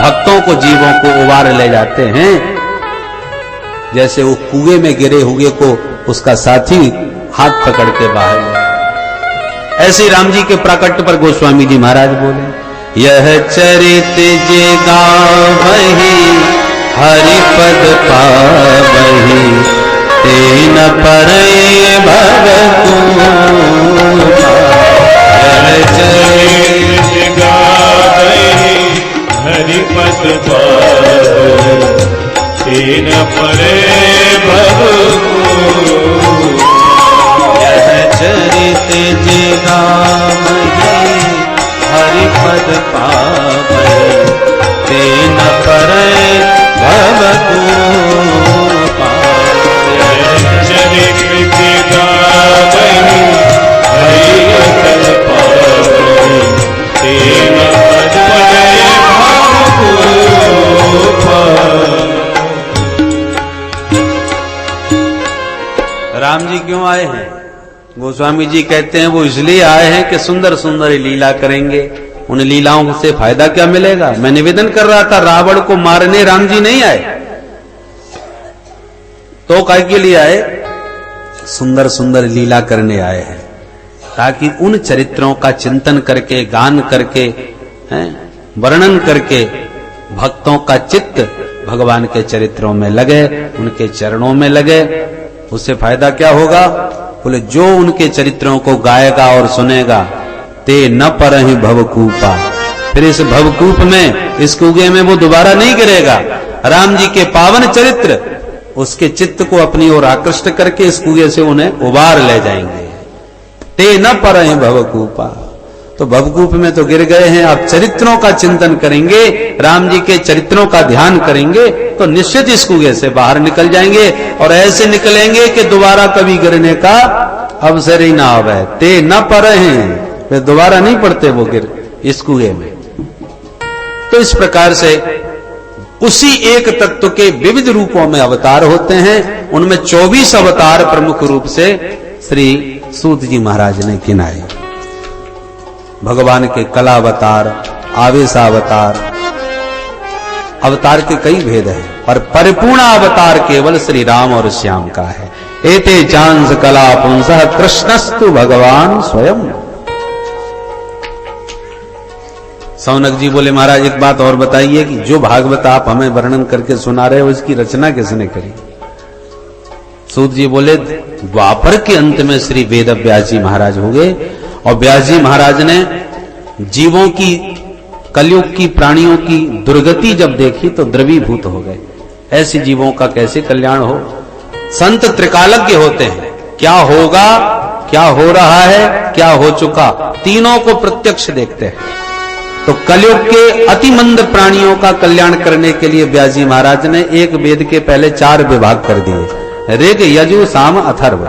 भक्तों को, जीवों को उबार ले जाते हैं, जैसे वो कुएं में गिरे हुए को उसका साथी हाथ पकड़ के बाहर ले, ऐसे राम जी के प्राकट्य पर गोस्वामी जी महाराज बोले, यह चरित जे गावहि हरिपद पावहि तेन परय भवकूपा। यह चरित गावहि हरिपद पावहि तेन परय भवकूपा। यह चरित जे गावहि हरिपद पावहि तेन परय भवकूपा। चरित जे गावहि हरिपद पावहि तेन परय भवकूपा। राम जी क्यों आए हैं? गोस्वामी जी कहते हैं वो इसलिए आए हैं कि सुंदर सुंदर लीला करेंगे। उन लीलाओं से फायदा क्या मिलेगा? मैं निवेदन कर रहा था, रावण को मारने राम जी नहीं आए, तो काय के लिए आए? सुंदर सुंदर लीला करने आए हैं, ताकि उन चरित्रों का चिंतन करके, गान करके, वर्णन करके भक्तों का चित्त भगवान के चरित्रों में लगे, उनके चरणों में लगे। उससे फायदा क्या होगा? बोले जो उनके चरित्रों को गाएगा और सुनेगा, ते न परहि भवकूपा। फिर इस भवकूप में, इस कुएं में वो दोबारा नहीं गिरेगा। राम जी के पावन चरित्र उसके चित्त को अपनी ओर आकृष्ट करके इस कुएं से उन्हें उबार ले जाएंगे। ते न परहि भवकूपा। तो भवकूप में तो गिर गए हैं, आप चरित्रों का चिंतन करेंगे, राम जी के चरित्रों का ध्यान करेंगे, तो निश्चित इस कुएं से बाहर निकल जाएंगे। और ऐसे निकलेंगे कि दोबारा कभी गिरने का अवसर ही ना आवे। ते न परहि, वे दोबारा नहीं पड़ते वो गिर इस कुएं में। तो इस प्रकार से उसी एक तत्व के विविध रूपों में अवतार होते हैं। उनमें 24 अवतार प्रमुख रूप से श्री सूत जी महाराज ने गिनाए। भगवान के कलावतार, आवेशावतार, अवतार के कई भेद हैं, पर परिपूर्ण अवतार केवल श्री राम और श्याम का है। एते चांस कला पुंसः कृष्णस्तु भगवान स्वयं। सौनक जी बोले, महाराज एक बात और बताइए कि जो भागवत आप हमें वर्णन करके सुना रहे हो, इसकी रचना किसने करी? सूत जी बोले, द्वापर के अंत में श्री वेद व्यास जी महाराज हो गए, और व्यास जी महाराज ने जीवों की, कलयुग की प्राणियों की दुर्गति जब देखी तो द्रवीभूत हो गए। ऐसे जीवों का कैसे कल्याण हो? संत त्रिकालज्ञ होते हैं, क्या होगा, क्या हो रहा है, क्या हो चुका, तीनों को प्रत्यक्ष देखते हैं। तो कलयुग के अति मंद प्राणियों का कल्याण करने के लिए व्यास जी महाराज ने एक वेद के पहले 4 विभाग कर दिए, ऋग, यजु, साम, अथर्व।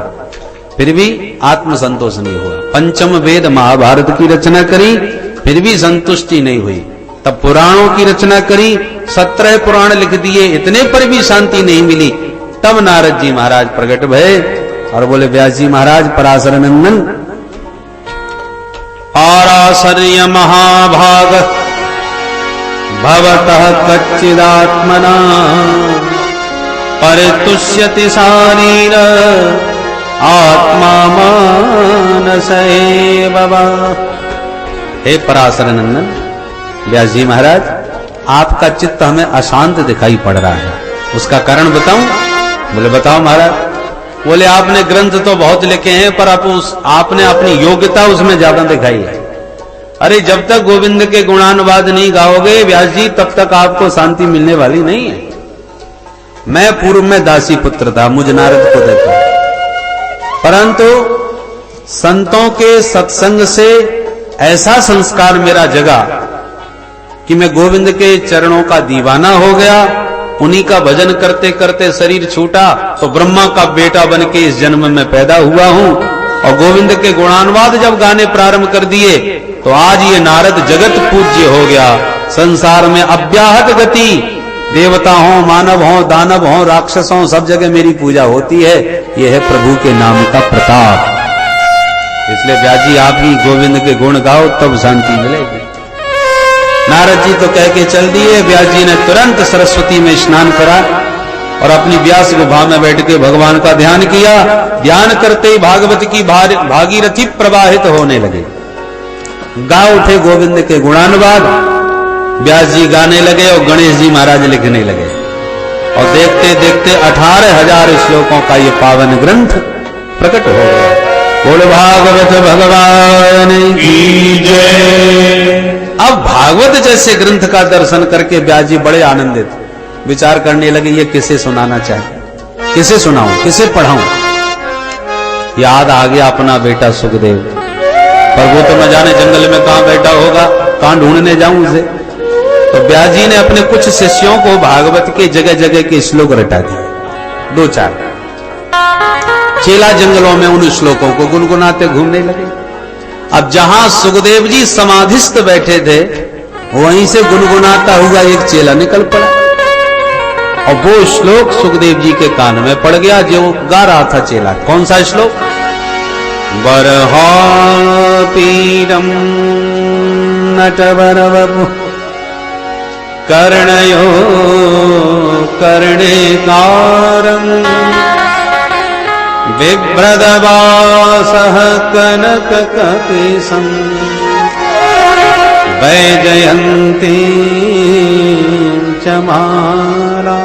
फिर भी आत्म संतोष नहीं हुआ। पंचम वेद महाभारत की रचना करी, फिर भी संतुष्टि नहीं हुई। तब पुराणों की रचना करी, 17 पुराण लिख दिए, इतने पर भी शांति नहीं मिली। तब नारद जी महाराज प्रकट भये और बोले, व्यास जी महाराज पराशर नंदन, पाराशर्य महाभाग भवतः कच्चिदात्मना परितुष्यति शारीर आत्मा मानस बाबा। हे पराशर नंदन व्यास जी महाराज, आपका चित्त हमें अशांत दिखाई पड़ रहा है, उसका कारण बताऊं? बोले बताओ महाराज। बोले आपने ग्रंथ तो बहुत लिखे हैं पर आपने अपनी योग्यता उसमें ज्यादा दिखाई है। अरे जब तक गोविंद के गुणानुवाद नहीं गाओगे व्यास जी तब तक आपको शांति मिलने वाली नहीं है। मैं पूर्व में दासी पुत्र था, मुझ नारद को देखो, परंतु संतों के सत्संग से ऐसा संस्कार मेरा जगा कि मैं गोविंद के चरणों का दीवाना हो गया। उन्हीं का भजन करते करते शरीर छूटा तो ब्रह्मा का बेटा बन के इस जन्म में पैदा हुआ हूं। और गोविंद के गुणानुवाद जब गाने प्रारंभ कर दिए तो आज ये नारद जगत पूज्य हो गया। संसार में अव्याहत गति, देवता हो, मानव हो, दानव हो, राक्षस हो, सब जगह मेरी पूजा होती है। यह है प्रभु के नाम का प्रताप। इसलिए व्यास जी आप ही गोविंद के गुण गाओ तब शांति मिलेगी। नारद जी तो कह के चल दिए। व्यास जी ने तुरंत सरस्वती में स्नान करा और अपनी व्यास गुफा में बैठ के भगवान का ध्यान किया। ध्यान करते ही भागवत की भागीरथी प्रवाहित होने लगे। गा उठे गोविंद के गुणानुवाद, व्यास जी गाने लगे और गणेश जी महाराज लिखने लगे। और देखते देखते 18,000 श्लोकों का ये पावन ग्रंथ प्रकट हो गया। बोल भागवत भगवान की जय। अब भागवत जैसे ग्रंथ का दर्शन करके व्यास जी बड़े आनंदित विचार करने लगे, ये किसे सुनाना चाहिए, किसे सुनाऊं, किसे पढ़ाऊं। याद आ गया अपना बेटा सुखदेव, पर वो तो न जाने जंगल में कहां बैठा होगा, कहां ढूंढने जाऊं उसे। तो व्यास जी ने अपने कुछ शिष्यों को भागवत के जगह जगह के श्लोक रटा दिए, 2-4। चेला जंगलों में उन श्लोकों को गुनगुनाते घूमने लगे। अब जहां सुखदेव जी समाधिस्थ बैठे थे वहीं से गुनगुनाता हुआ एक चेला निकल पड़ा और वो श्लोक सुखदेव जी के कान में पड़ गया जो गा रहा था चेला। कौन सा श्लोक? बर्हापीडम नटवरवपु कर्णयो कर्णिकारं बिभ्रदवासः कनककपिशं वैजयन्तीं च माला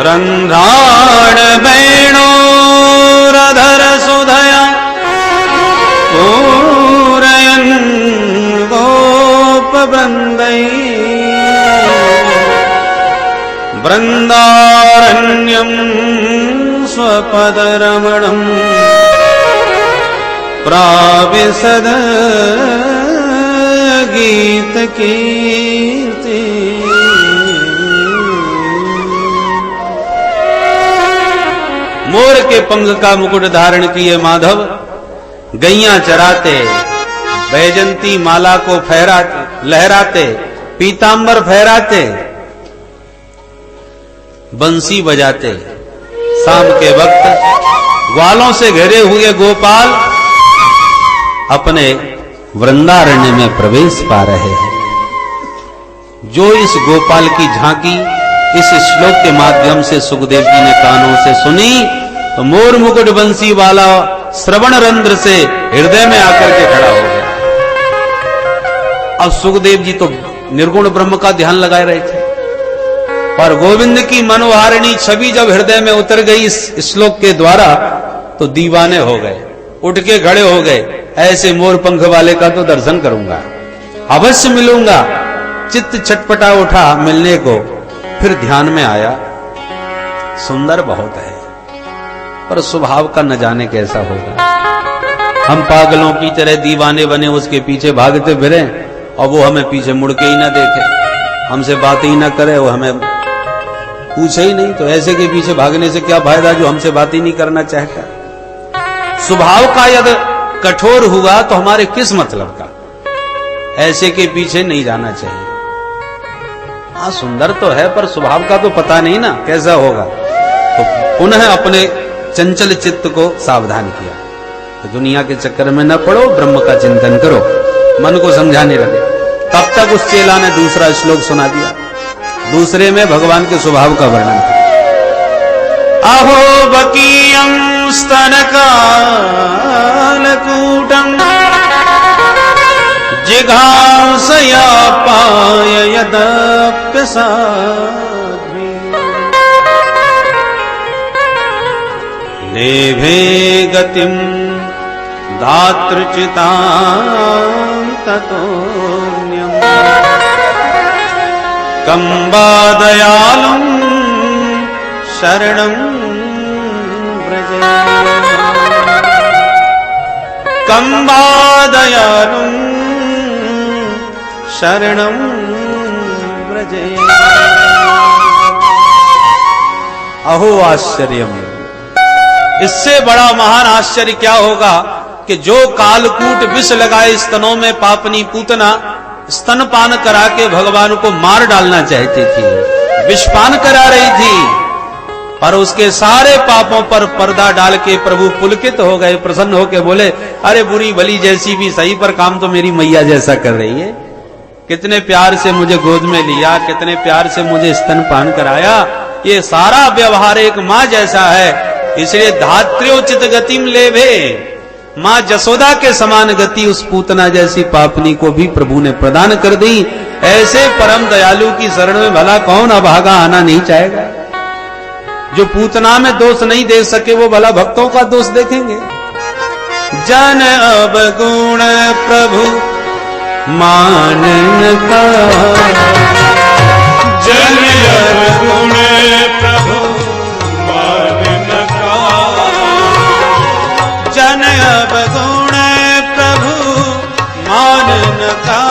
रन्ध्राण वेणोरधर सुधया पूरयन् गोपवृन्दै वृन्दारण्यं स्वपदरमणं प्राविशद गीतकीर्ति। मोर के पंख का मुकुट धारण किए माधव गैया चराते, बैजंती माला को लहराते, पीतांबर फहराते, बंसी बजाते। शाम के वक्त ग्वालों से घिरे हुए गोपाल अपने वृंदारण्य में प्रवेश पा रहे हैं। जो इस गोपाल की झांकी इस श्लोक के माध्यम से सुखदेव जी ने कानों से सुनी तो मोर मुकुट बंसी वाला श्रवण रंध्र से हृदय में आकर के खड़ा हो गया। अब सुखदेव जी तो निर्गुण ब्रह्म का ध्यान लगाए रहे थे और गोविंद की मनोहारिणी छवि जब हृदय में उतर गई इस श्लोक के द्वारा तो दीवाने हो गए, उठ के खड़े हो गए। ऐसे मोर पंख वाले का तो दर्शन करूंगा, अवश्य मिलूंगा। चित्त छटपटा उठा मिलने को। फिर ध्यान में आया सुंदर बहुत है पर स्वभाव का न जाने कैसा होगा। हम पागलों की तरह दीवाने बने उसके पीछे भागते फिरे और वो हमें पीछे मुड़ के ही ना देखे, हमसे बातें ही ना करे, वो हमें पूछे ही नहीं। तो ऐसे के पीछे भागने से क्या फायदा जो हमसे बात ही नहीं करना चाहता। स्वभाव का यदि कठोर हुआ तो हमारे किस मतलब का। ऐसे के पीछे नहीं जाना चाहिए। हाँ सुंदर तो है पर स्वभाव का तो पता नहीं ना कैसा होगा। तो पुनः अपने चंचल चित्त को सावधान किया। तो दुनिया के चक्कर में न पड़ो, ब्रह्म का चिंतन करो, मन को समझाने लगे। तब तक उस चेला ने दूसरा श्लोक सुना दिया। दूसरे में भगवान के स्वभाव का वर्णन था। अहो बकीयं स्तनकालकूटम् जिघांसया पाय यदप्यसाध्वी लेभे गतिं धातृचितां ततोऽन्यम् कम्बादयालुं शरणं व्रजे कम्बादयालुं शरणं व्रजे। अहो आश्चर्यम, इससे बड़ा महान आश्चर्य क्या होगा कि जो कालकूट विष लगाए स्तनों में पापनी पूतना स्तनपान करा के भगवान को मार डालना चाहती थी, विषपान करा रही थी, और उसके सारे पापों पर पर्दा डाल के प्रभु पुलकित हो गए, प्रसन्न होके बोले, अरे बुरी भली जैसी भी सही, पर काम तो मेरी मैया जैसा कर रही है। कितने प्यार से मुझे गोद में लिया, कितने प्यार से मुझे स्तनपान कराया, ये सारा व्यवहार एक माँ जैसा है। इसलिए धात्र्योचित गतिम लेभे, माँ जसोदा के समान गति उस पूतना जैसी पापनी को भी प्रभु ने प्रदान कर दी। ऐसे परम दयालु की शरण में भला कौन अभागा आना नहीं चाहेगा। जो पूतना में दोष नहीं देख सके वो भला भक्तों का दोष देखेंगे। जन अवगुण प्रभु मानन का, जन अवगुण प्रभु मानन का, जन अवगुण प्रभु मानन का,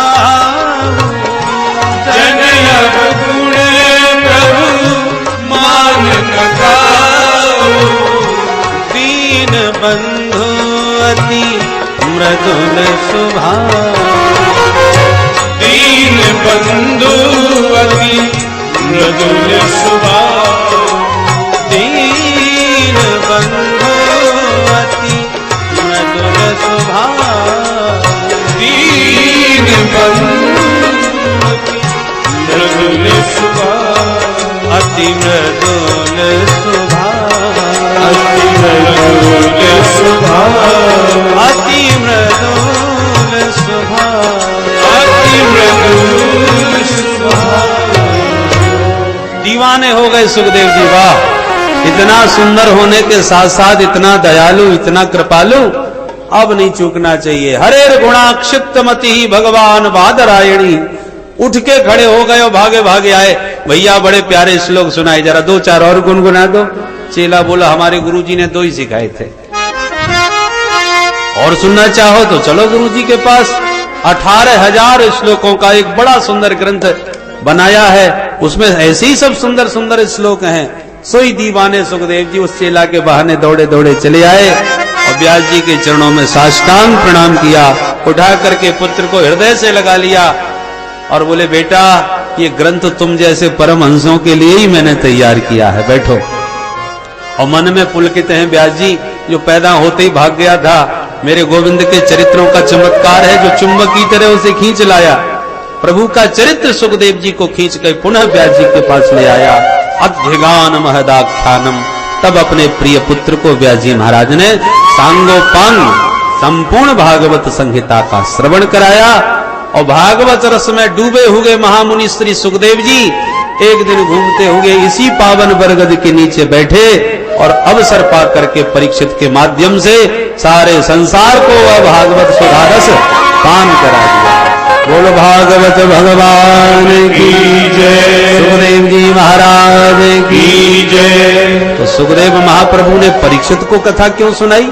जन अवगुण प्रभु मानन का, दीन बंधु अति मृदुल सुभाव, दीन बंधु अति मृदुल स्वभाव, दीन बंधु अति मृदुल स्वभाव, दीन बंधु मृदुल स्वभाव, अति मृदुल स्वभाव, अति मृदुल स्वभाव, अति मृदुल स्वभाव, अति मृदुल स्वभाव। दीवाने हो गए सुखदेव जी। वाह, इतना सुंदर होने के साथ साथ इतना दयालु, इतना कृपालु, अब नहीं चूकना चाहिए। हरेर गुणाक्षिप्त मति ही भगवान बादरायणी। उठ के खड़े हो गए और भागे भागे आए, भैया बड़े प्यारे श्लोक सुनाए, जरा दो चार और गुनगुना दो। चेला बोला, हमारे गुरुजी ने 2 ही सिखाए थे, और सुनना चाहो तो चलो गुरुजी के पास। 18,000 श्लोकों का एक बड़ा सुंदर ग्रंथ बनाया है, उसमें ऐसे ही सब सुंदर सुंदर श्लोक हैं। सोई दीवाने सुखदेव जी उस चेला के बहाने दौड़े दौड़े चले आए और व्यास जी के चरणों में साष्टांग प्रणाम किया, उठा करके पुत्र को हृदय से लगा लिया और बोले, बेटा ये ग्रंथ तुम जैसे परमहंसों के लिए ही मैंने तैयार किया है, बैठो। और मन में पुलकित हैं व्यास जी, जो पैदा होते ही भाग गया था, मेरे गोविंद के चरित्रों का चमत्कार है, जो चुंबक की तरह उसे खींच लाया। प्रभु का चरित्र सुखदेव जी को खींच कर पुनः व्यास जी के पास ले आया। अध्यगान महदाख्यानम, तब अपने प्रिय पुत्र को व्यास जी महाराज ने सांगोपांग संपूर्ण भागवत संहिता का श्रवण कराया। और भागवत रस में डूबे हुए महामुनि श्री सुखदेव जी एक दिन घूमते हुए इसी पावन बरगद के नीचे बैठे और अवसर पा करके परीक्षित के माध्यम से सारे संसार को भागवत सुधारस पान करा दिया। बोलो भागवत भगवान की जय, सुखदेव जी महाराज की जय। तो सुखदेव महाप्रभु ने परीक्षित को कथा क्यों सुनाई,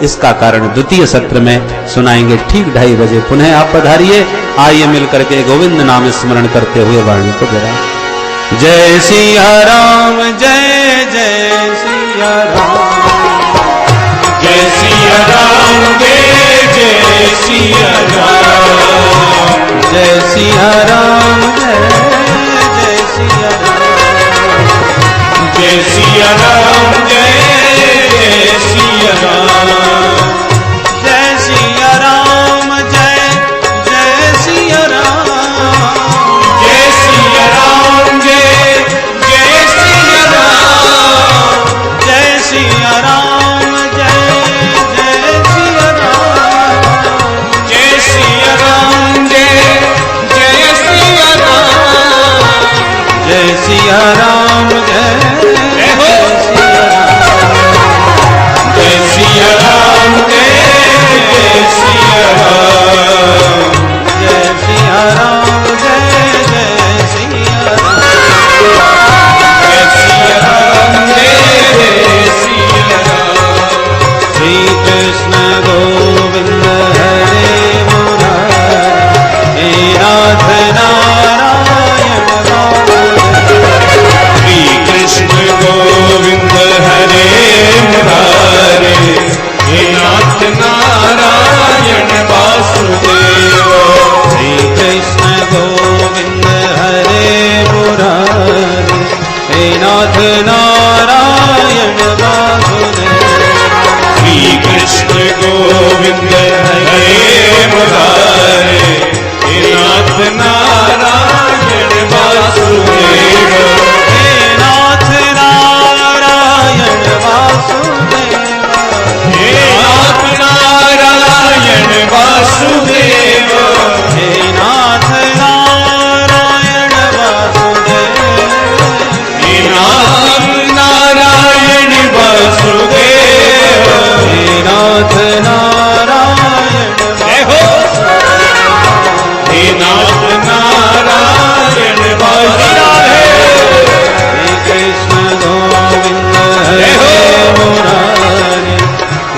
इसका कारण द्वितीय सत्र में सुनाएंगे। ठीक 2:30 बजे पुनः आप पधारिए। आइए मिलकर के गोविंद नाम स्मरण करते हुए वाणी को गिरा। जय सिया राम, जय जय सिया राम, जय सिया राम, जय जय सिया राम, जय सिया राम, जय जय सिया राम, जय सिया राम, जय जय सिया राम, जय सिया राम, जय जय सिया राम, जय सिया राम, जय जय सिया राम, जय सिया राम जय जय हो जय सिया राम जय सिया राम जय सिया राम जय जय सिया राम जय सिया राम जय सिया राम श्री कृष्ण गोविंद हरे मुरारी हे नाथ नारायण श्री कृष्ण गोविंद हरे मुरारे हे नाथ नारायण वासुदेव श्री कृष्ण गोविंद हरे मुरारी हे नाथ नारायण वासुदेव श्री कृष्ण गोविंद हरे मुरारे हे नाथ नारायण वासुदेव हे नाथ नारायण वासुदेव हे नाथ नारायण वासुदेव हे नाथ नारायण वासुदेव हे नाथ नारायण वासुदेव हे नाथ नारायण जय हो हे नाथ नारायण वासुदेव श्री कृष्ण गोविंद हरे मुरारी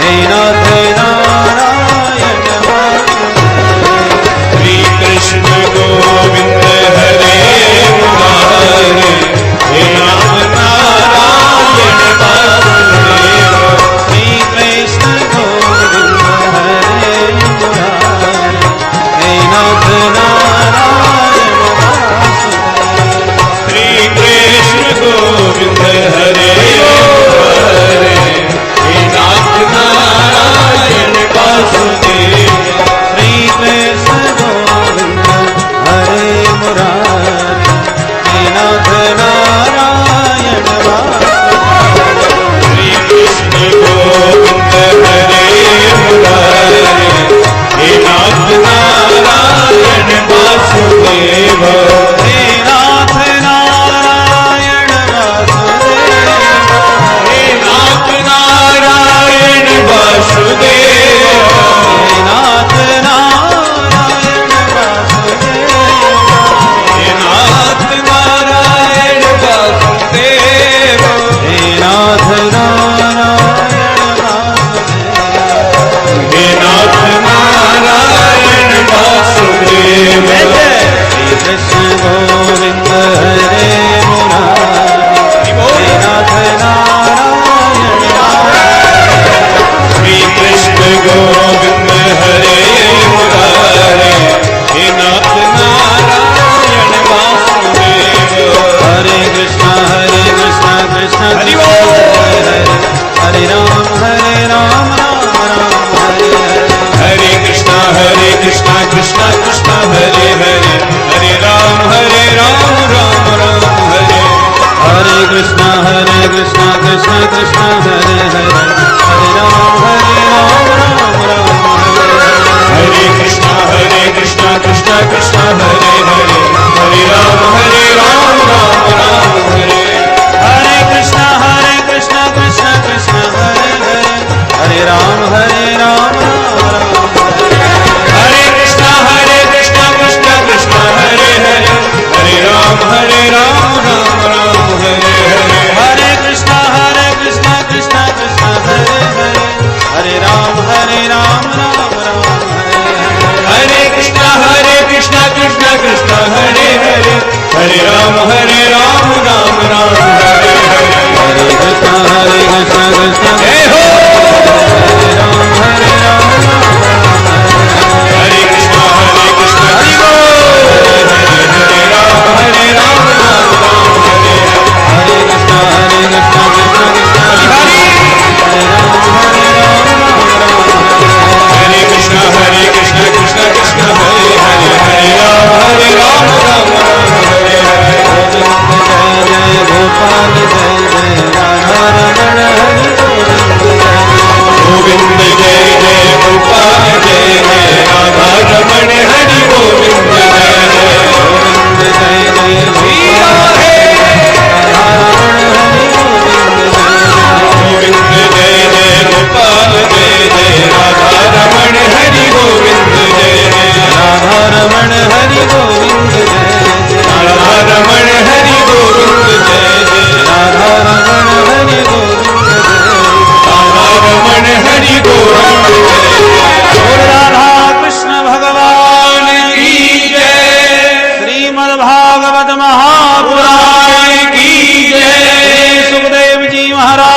हे नाथ नारायण वासुदेव श्री कृष्ण गोविंद हरे मुरारे हे नाथ नारायण वासुदेव श्री कृष्ण गोविंद हरे मुरारी हे नाथ नारायण वासुदेव श्री कृष्ण गोविंद हरे मुरारे हे नाथ नारायण वासुदेव श्री कृष्ण गोविंद हरे मुरारी हे नाथ नारायण वासुदेव श्री कृष्ण गोविंद हरे मुरारे हे नाथ नारायण वासुदेव हे नाथ नारायण वासुदेव हे नाथ नारायण वासुदेव हे नाथ नारायण वासुदेव हे नाथ नारायण वासुदेव हे नाथ नारायण वासुदेव हे नाथ नारायण वासुदेव श्री कृष्ण गोविंद हरे मुरारी हे नाथ नारायण वासुदेव श्री कृष्ण गोविंद हरे मुरारे हे नाथ नारायण वासुदेव हरे कृष्णा कृष्णा कृष्ण हरि कृष्ण बोल। हरे राम राम राम हरे हरे हरे कृष्णा कृष्णा कृष्णा हरे हरे हरे राम राम राम हरे हरे कृष्णा कृष्णा कृष्ण कृष्ण हरे हरे हरे राम राम राम हरे हरे कृष्णा कृष्णा कृष्णा हरे हरे हरे राम राम राम हरे हरे कृष्णा कृष्णा कृष्ण कृष्ण हरे हरे हरे राम राम राम हरे हरे कृष्णा कृष्णा कृष्णा हरे हरे हरे राम राम राम हरे हरे हरे कृष्णा कृष्णा कृष्ण कृष्ण हरे हरे हरे राम राम राम हरे हरे कृष्णा कृष्णा कृष्णा हरे हरे हरे राम राम राम हरे हरे हरे कृष्णा कृष्ण जय हो हरे राम हरे कृष्णा हरि बोल हरे राम राम राम हरे हरे कृष्णा कृष्ण कृष्ण हरि हरि हरे राम हरे कृष्णा कृष्णा कृष्ण हरे हरे हरे राम राम हरे हरे गोविंद जय जय गोपाल जय जय राधा रमण हरि गोविंद भागवत महापुराण की जय। सुखदेव जी महाराज